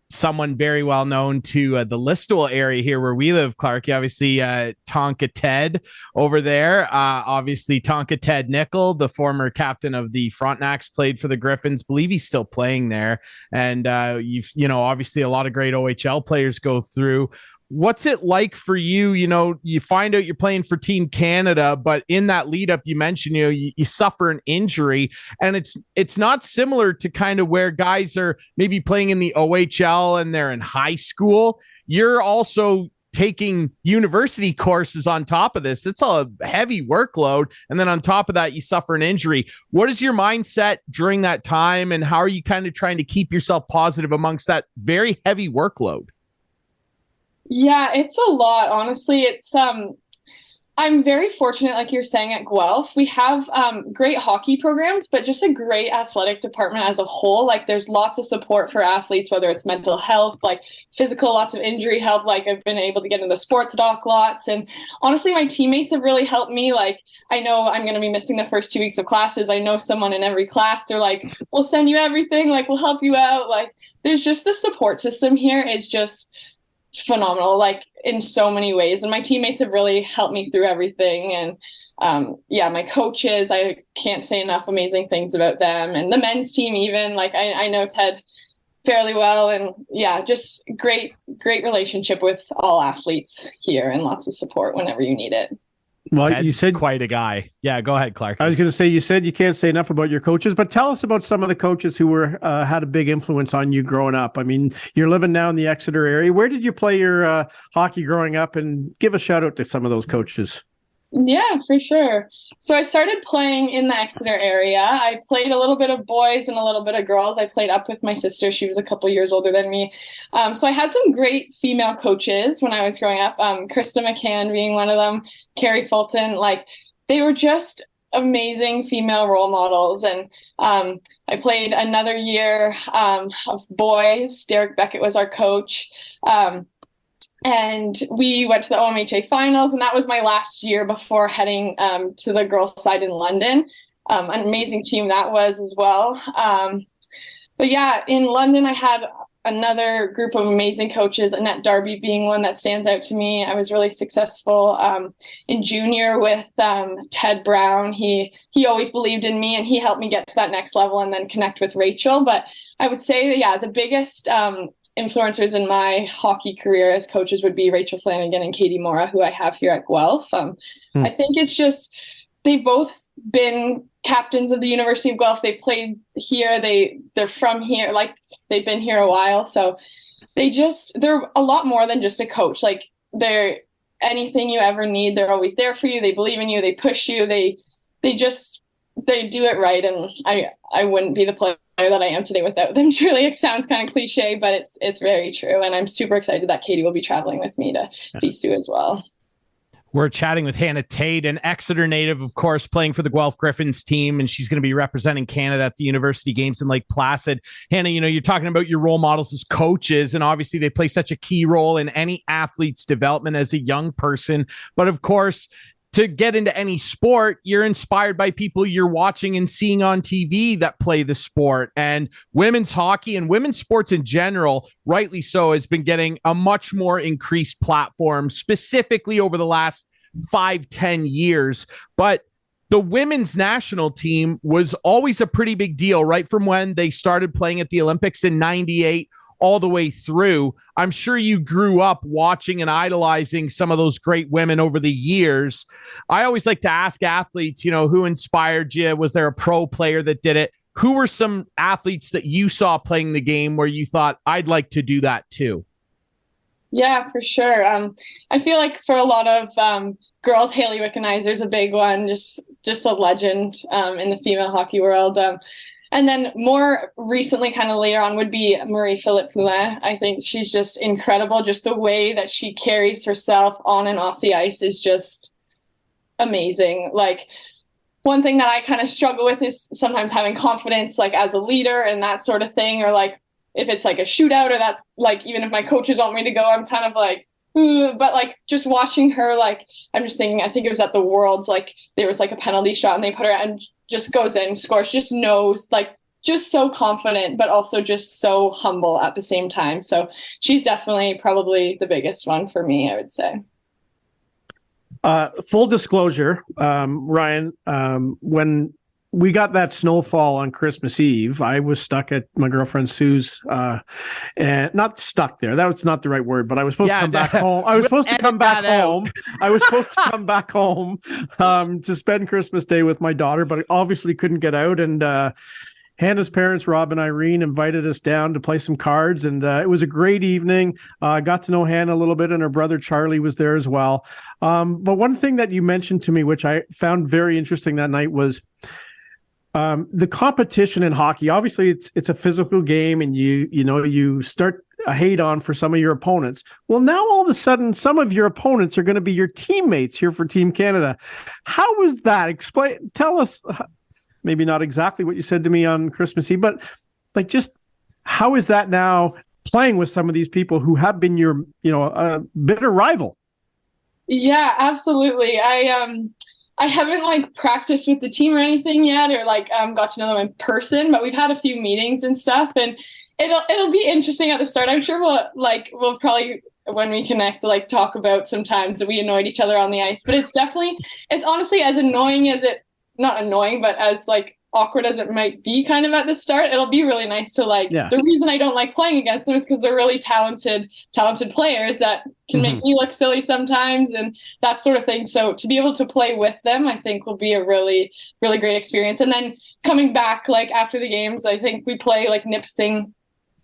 S1: someone very well known to the Listowel area here where we live, Clarky, obviously Tonka Ted over there. Obviously Tonka Ted Nickel, the former captain of the Frontenacs, played for the Gryphons. Believe he's still playing there. And obviously a lot of great OHL players go through. What's it like for you? You find out you're playing for Team Canada, but in that lead up, you mentioned, you suffer an injury, and it's not similar to kind of where guys are maybe playing in the OHL and they're in high school. You're also taking university courses on top of this. It's a heavy workload. And then on top of that, you suffer an injury. What is your mindset during that time, and how are you kind of trying to keep yourself positive amongst that very heavy workload?
S4: Yeah, it's a lot, honestly. It's I'm very fortunate, like you're saying, at Guelph. We have great hockey programs, but just a great athletic department as a whole. Like, there's lots of support for athletes, whether it's mental health, like physical, lots of injury help. Like, I've been able to get into the sports doc lots. And honestly, my teammates have really helped me. Like, I know I'm going to be missing the first 2 weeks of classes. I know someone in every class. They're like, we'll send you everything. Like, we'll help you out. Like, there's just the support system here is just phenomenal, like in so many ways. And my teammates have really helped me through everything. And my coaches, I can't say enough amazing things about them. And the men's team, even, like I know Ted fairly well. And just great relationship with all athletes here, and lots of support whenever you need it.
S2: Well,
S1: Ted's
S2: you said
S1: quite a guy. Yeah, go ahead, Clark.
S2: I was going to say, you said you can't say enough about your coaches, but tell us about some of the coaches who had a big influence on you growing up. I mean, you're living now in the Exeter area. Where did you play your hockey growing up? And give a shout out to some of those coaches.
S4: Yeah, for sure. So I started playing in the Exeter area. I played a little bit of boys and a little bit of girls. I played up with my sister. She was a couple years older than me. So I had some great female coaches when I was growing up. Krista McCann being one of them, Carrie Fulton. Like, they were just amazing female role models. And I played another year of boys. Derek Beckett was our coach. And we went to the OMHA finals, and that was my last year before heading to the girls' side in London. An amazing team that was as well. But yeah, in London, I had another group of amazing coaches, Annette Darby being one that stands out to me. I was really successful in junior with Ted Brown. He always believed in me, and he helped me get to that next level and then connect with Rachel. But I would say that, the biggest influencers in my hockey career as coaches would be Rachel Flanagan and Katie Mora, who I have here at Guelph. I think it's just, they've both been captains of the University of Guelph. They played here. They're from here. Like, they've been here a while. So they're a lot more than just a coach. Like, they're anything you ever need. They're always there for you. They believe in you. They push you. They do it right. And I wouldn't be the player that I am today without them. Truly, it sounds kind of cliche, but it's very true. And I'm super excited that Katie will be traveling with me to FISU as well.
S1: We're chatting with Hannah Tait, an Exeter native, of course, playing for the Guelph Gryphons team, and she's going to be representing Canada at the University Games in Lake Placid. Hannah, you're talking about your role models as coaches, and obviously they play such a key role in any athlete's development as a young person. But of course, to get into any sport, you're inspired by people you're watching and seeing on TV that play the sport. And women's hockey and women's sports in general, rightly so, has been getting a much more increased platform, specifically over the last 5-10 years. But the women's national team was always a pretty big deal, right from when they started playing at the Olympics in 98 all the way through. I'm sure you grew up watching and idolizing some of those great women over the years. I always like to ask athletes, who inspired you? Was there a pro player that did it? Who were some athletes that you saw playing the game where you thought, I'd like to do that too?
S4: Yeah, for sure. I feel like for a lot of girls, Hayley Wickenheiser's a big one, just a legend in the female hockey world. And then more recently, kind of later on, would be Marie-Philippe Poulin. I think she's just incredible. Just the way that she carries herself on and off the ice is just amazing. Like, one thing that I kind of struggle with is sometimes having confidence, like as a leader and that sort of thing, or like if it's like a shootout, or that's like, even if my coaches want me to go, I'm kind of like, but like just watching her, like, I'm just thinking, I think it was at the Worlds, like there was like a penalty shot and they put her and just goes in, scores, just knows, like just so confident, but also just so humble at the same time. So she's definitely probably the biggest one for me, I would say.
S2: Full disclosure, Ryan, when we got that snowfall on Christmas Eve, I was stuck at my girlfriend Sue's, and not stuck there. That was not the right word, but I was supposed to come back home. I was supposed to come back home. I was supposed to come back home to spend Christmas Day with my daughter, but I obviously couldn't get out. And Hannah's parents, Rob and Irene, invited us down to play some cards, and it was a great evening. I got to know Hannah a little bit, and her brother Charlie was there as well. But one thing that you mentioned to me, which I found very interesting that night, was the competition in hockey. Obviously, it's a physical game, and you start a hate on for some of your opponents. Well, now all of a sudden, some of your opponents are going to be your teammates here for Team Canada. How was that? Tell us. Maybe not exactly what you said to me on Christmas Eve, but like, just how is that now playing with some of these people who have been your, bitter rival?
S4: Yeah, absolutely. I haven't like practiced with the team or anything yet, or like got to know them in person, but we've had a few meetings and stuff, and it'll be interesting at the start. I'm sure we'll probably, when we connect, like talk about some times that we annoyed each other on the ice, but it's honestly as annoying as it, not annoying, but as like awkward as it might be kind of at the start, it'll be really nice to The reason I don't like playing against them is because they're really talented players that can make me look silly sometimes and that sort of thing. So to be able to play with them, I think will be a really, really great experience. And then coming back, like after the games, I think we play like Nipissing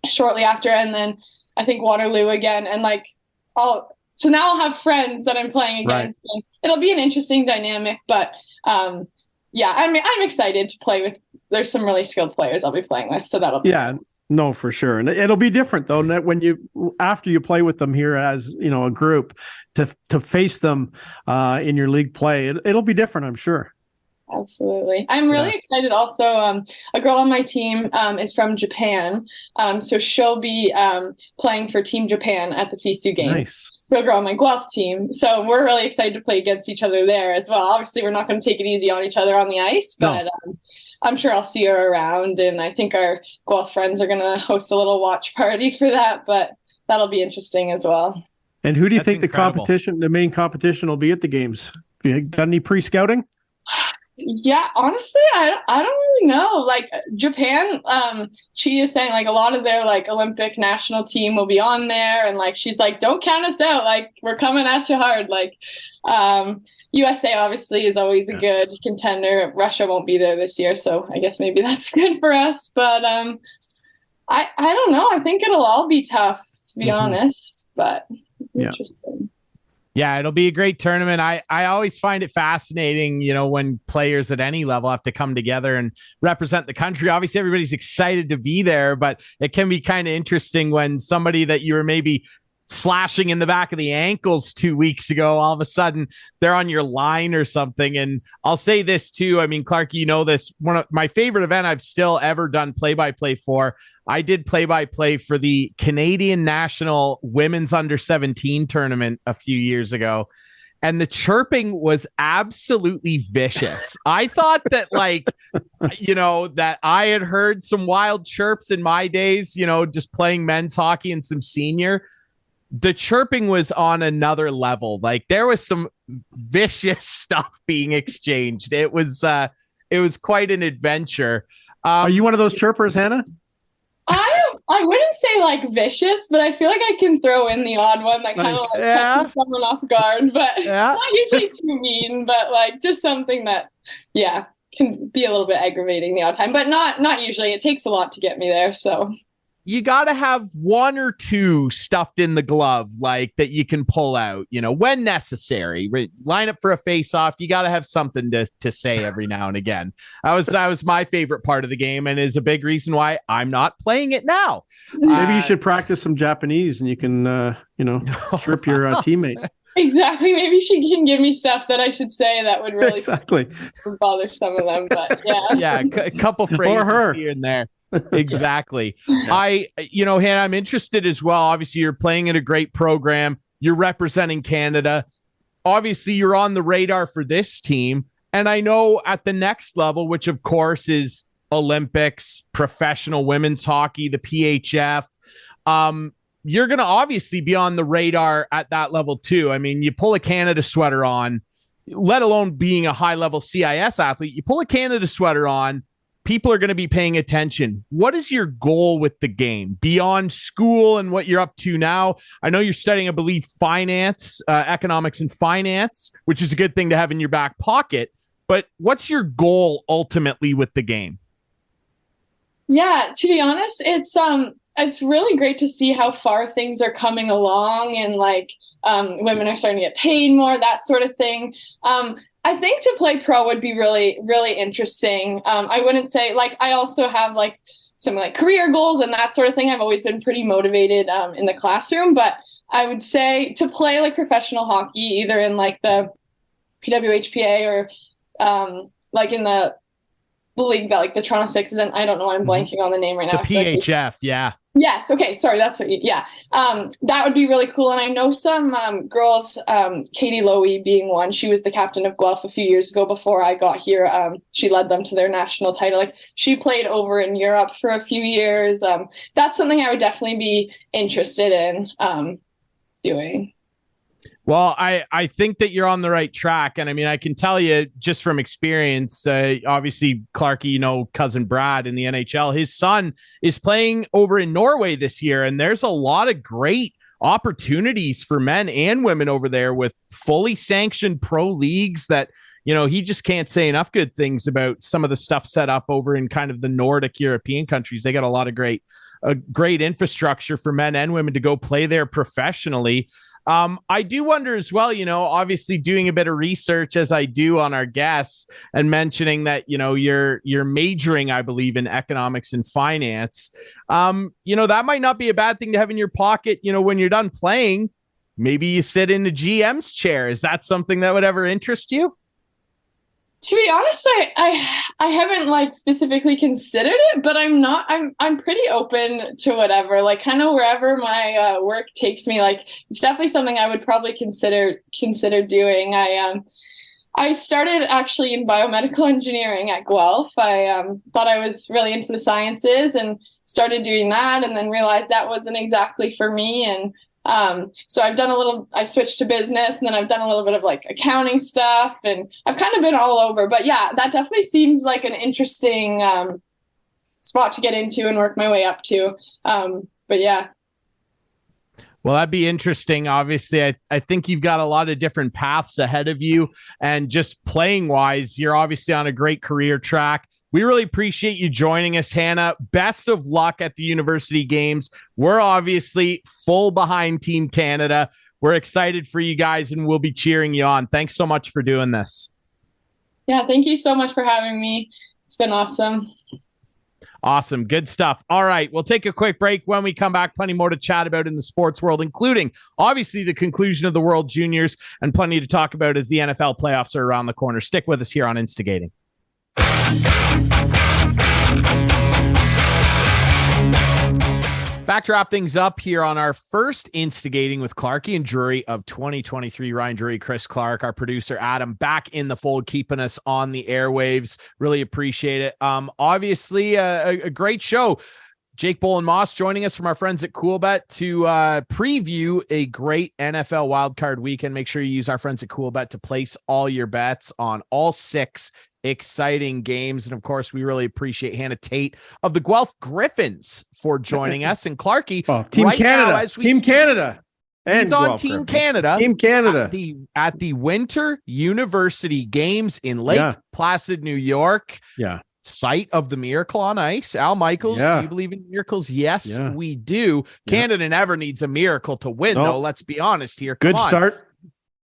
S4: shortly after, and then I think Waterloo again. And like, so now I'll have friends that I'm playing against. Right. And it'll be an interesting dynamic, but yeah, I mean, I'm excited to play with. There's some really skilled players I'll be playing with, so that'll be fun.
S2: No, for sure, and it'll be different though. When after you play with them here as a group, to face them in your league play, it'll be different, I'm sure.
S4: Absolutely, I'm really excited. Also, a girl on my team is from Japan, so she'll be playing for Team Japan at the FISU game. Nice. So a girl on my Guelph team. So we're really excited to play against each other there as well. Obviously, we're not going to take it easy on each other on the ice, but I'm sure I'll see her around. And I think our Guelph friends are going to host a little watch party for that, but that'll be interesing as well.
S2: And who do you think the main competition will be at the games? You got any pre-scouting?
S4: Yeah, honestly, I don't really know. Like Japan, Chi is saying like a lot of their like Olympic national team will be on there, and like she's like, don't count us out. Like we're coming at you hard. Like USA obviously is always a good contender. Russia won't be there this year, so I guess maybe that's good for us. But I don't know. I think it'll all be tough, to be honest. But interesting.
S1: Yeah, it'll be a great tournament. I always find it fascinating, when players at any level have to come together and represent the country. Obviously, everybody's excited to be there, but it can be kind of interesting when somebody that you were maybe slashing in the back of the ankles 2 weeks ago, all of a sudden they're on your line or something. And I'll say this too. I mean, Clark, this, one of my favorite event I've still ever done play-by-play for. I did play-by-play for the Canadian National Women's Under-17 tournament a few years ago, and the chirping was absolutely vicious. I thought that, that I had heard some wild chirps in my days, just playing men's hockey and some senior. the chirping was on another level. Like there was some vicious stuff being exchanged. It was quite an adventure.
S2: Are you one of those chirpers, Hannah?
S4: I wouldn't say like vicious, but I feel like I can throw in the odd one that kind of like catches someone off guard, but not usually too mean, but like just something that, can be a little bit aggravating the odd time, but not usually. It takes a lot to get me there, so.
S1: You got to have one or two stuffed in the glove, like that you can pull out, when necessary. Line up for a face-off. You got to have something to say every now and again. That was my favorite part of the game, and is a big reason why I'm not playing it now.
S2: Maybe you should practice some Japanese, and you can, chirp your teammate.
S4: Exactly. Maybe she can give me stuff that I should say that would really bother some of them. But
S1: a couple phrases here and there. Exactly. Hannah, I'm interested as well. Obviously, you're playing in a great program. You're representing Canada. Obviously, you're on the radar for this team. And I know at the next level, which of course is Olympics, professional women's hockey, the PHF, you're going to obviously be on the radar at that level too. I mean, you pull a Canada sweater on, let alone being a high-level CIS athlete, you pull a Canada sweater on, people are going to be paying attention. What is your goal with the game beyond school and what you're up to now? I know you're studying, I believe, finance, economics and finance, which is a good thing to have in your back pocket. But what's your goal ultimately with the game?
S4: Yeah, to be honest, it's really great to see how far things are coming along, and like women are starting to get paid more, that sort of thing. I think to play pro would be really, really interesting. I wouldn't say I also have like some like career goals and that sort of thing. I've always been pretty motivated in the classroom, but I would say to play like professional hockey, either in like the PWHPA or like in the league that like the Toronto Sixes, and I don't know why I'm blanking on the name right now.
S1: The PHF, yeah.
S4: Yes. Okay. Sorry. That's what that would be really cool. And I know some girls, Katie Lowy being one, she was the captain of Guelph a few years ago before I got here. She led them to their national title. Like she played over in Europe for a few years. That's something I would definitely be interested in doing.
S1: Well, I think that you're on the right track. And I mean, I can tell you just from experience, obviously, Clarky, cousin Brad in the NHL, his son is playing over in Norway this year. And there's a lot of great opportunities for men and women over there with fully sanctioned pro leagues that, he just can't say enough good things about some of the stuff set up over in kind of the Nordic European countries. They got a lot of great infrastructure for men and women to go play there professionally. I do wonder as well, obviously doing a bit of research as I do on our guests and mentioning that, you're majoring, I believe, in economics and finance. That might not be a bad thing to have in your pocket, when you're done playing. Maybe you sit in the GM's chair. Is that something that would ever interest you?
S4: To be honest, I haven't like specifically considered it, but I'm pretty open to whatever, like kind of wherever my work takes me. Like it's definitely something I would probably consider doing. I started actually in biomedical engineering at Guelph. I thought I was really into the sciences and started doing that, and then realized that wasn't exactly for me. And so I switched to business, and then I've done a little bit of like accounting stuff, and I've kind of been all over, but yeah, that definitely seems like an interesting, spot to get into and work my way up to. But yeah.
S1: Well, that'd be interesting. Obviously, I think you've got a lot of different paths ahead of you, and just playing wise, you're obviously on a great career track. We really appreciate you joining us, Hannah. Best of luck at the university games. We're obviously full behind Team Canada. We're excited for you guys, and we'll be cheering you on. Thanks so much for doing this.
S4: Yeah, thank you so much for having me. It's been awesome.
S1: Awesome. Good stuff. All right. We'll take a quick break. When we come back, plenty more to chat about in the sports world, including obviously the conclusion of the World Juniors, and plenty to talk about as the NFL playoffs are around the corner. Stick with us here on Instigating. Back to wrap things up here on our first Instigating with Clarky and Drury of 2023. Ryan Drury, Chris Clark, our producer Adam, back in the fold, keeping us on the airwaves. Really appreciate it. Obviously, a great show. Jake Bolin-Moss joining us from our friends at CoolBet to preview a great NFL wildcard weekend. Make sure you use our friends at CoolBet to place all your bets on all 6 exciting games. And of course, we really appreciate Hannah Tait of the Guelph Gryphons for joining us. And Clarky,
S2: Team Canada. Team Canada.
S1: He's on Team Canada.
S2: Team Canada.
S1: At the Winter University Games in Lake Placid, New York.
S2: Yeah.
S1: Site of the Miracle on Ice. Al Michaels, do you believe in miracles? Yes, we do. Canada never needs a miracle to win, though. Let's be honest here.
S2: Good start.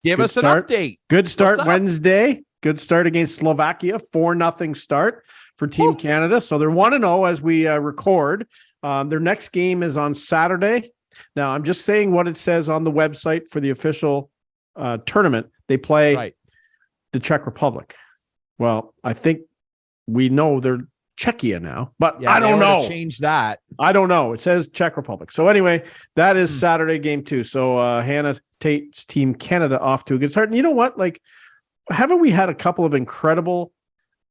S1: Give us an update.
S2: Good start Wednesday. Good start against Slovakia. 4-0 start for Team Canada. So they're 1-0 as we record. Their next game is on Saturday. Now, I'm just saying what it says on the website for the official tournament. They play the Czech Republic. Well, I think we know they're Czechia now, but I don't know.
S1: Change that.
S2: I don't know. It says Czech Republic. So anyway, that is Saturday game 2. So Hannah Tait's Team Canada off to a good start. And you know what? Like, haven't we had a couple of incredible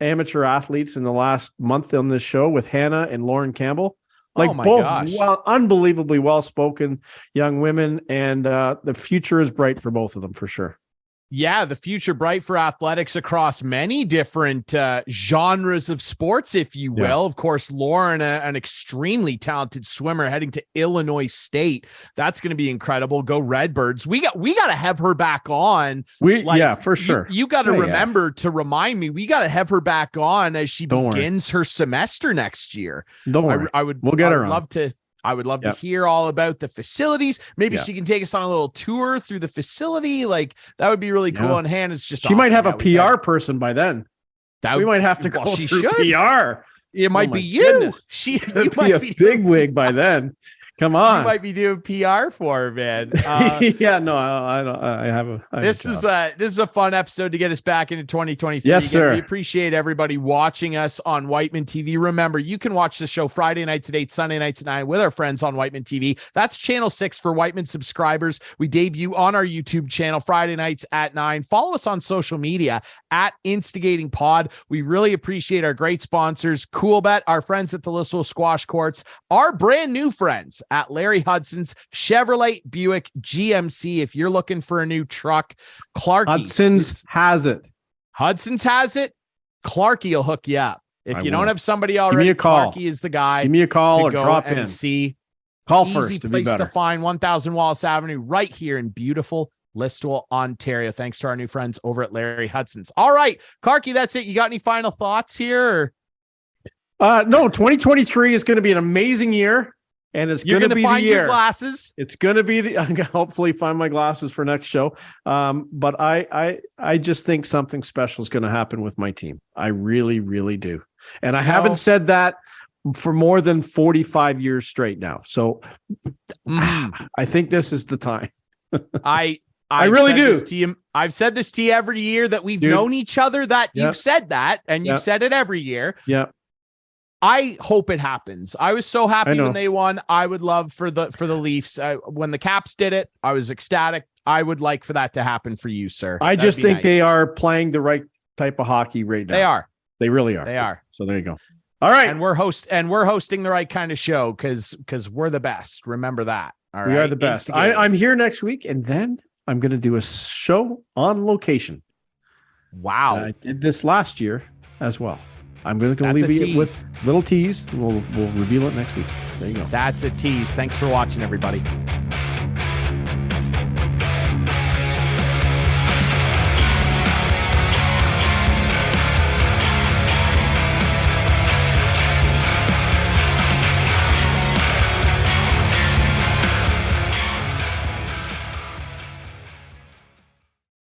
S2: amateur athletes in the last month on this show with Hannah and Lauren Campbell? Like unbelievably well-spoken young women, and the future is bright for both of them for sure.
S1: Yeah, the future bright for athletics across many different genres of sports, if you will. Yeah. Of course, Lauren, an extremely talented swimmer heading to Illinois State. That's going to be incredible. Go Redbirds. We got to have her back on.
S2: For sure.
S1: You got to remember to remind me. We got to have her back on as she begins her semester next year.
S2: Don't worry.
S1: We'll get her on. I would love to hear all about the facilities. Maybe she can take us on a little tour through the facility. Like, that would be really cool. And Hannah's just
S2: she might have a PR person by then. We might have to go through PR.
S1: It might be you.
S2: Goodness. You might be a big wig by then. Come on.
S1: You might be doing PR for her, man.
S2: I don't.
S1: This is a fun episode to get us back into 2023.
S2: Yes, sir.
S1: We appreciate everybody watching us on Whiteman TV. Remember, you can watch the show Friday nights at 8, Sunday nights at 9 with our friends on Whiteman TV. That's channel 6 for Whiteman subscribers. We debut on our YouTube channel Friday nights at 9. Follow us on social media at Instigating Pod. We really appreciate our great sponsors, CoolBet, our friends at the Lissville Squash Courts, our brand new friends at Larry Hudson's Chevrolet Buick GMC. If you're looking for a new truck, Clarky
S2: Hudson's has it.
S1: Clarky will hook you up. If you don't have somebody already,
S2: give me a call.
S1: Clarky is the guy.
S2: Give me a call or drop in.
S1: See.
S2: Call
S1: Easy
S2: first to be better.
S1: Place to find 1000 Wallace Avenue right here in beautiful Listowel, Ontario. Thanks to our new friends over at Larry Hudson's. All right, Clarky, that's it. You got any final thoughts here?
S2: No, 2023 is going to be an amazing year. And it's going to be the year.
S1: Your glasses.
S2: It's going to be I'm going to hopefully find my glasses for next show. But I just think something special is going to happen with my team. I really, really do. And I haven't said that for more than 45 years straight now. So I think this is the time.
S1: I
S2: really do.
S1: I've said this to you every year that we've known each other, that you've said that, and you've said it every year.
S2: Yeah.
S1: I hope it happens. I was so happy when they won. I would love for the Leafs. When the Caps did it, I was ecstatic. I would like for that to happen for you, sir.
S2: I just think they are playing the right type of hockey right now.
S1: They are.
S2: They really are.
S1: They are.
S2: So there you go. All right.
S1: And we're hosting the right kind of show because we're the best. Remember that. All right.
S2: We are the best. I'm here next week, and then I'm going to do a show on location.
S1: Wow.
S2: I did this last year as well. I'm going to leave you with little tease. We'll reveal it next week. There you go.
S1: That's a tease. Thanks for watching, everybody.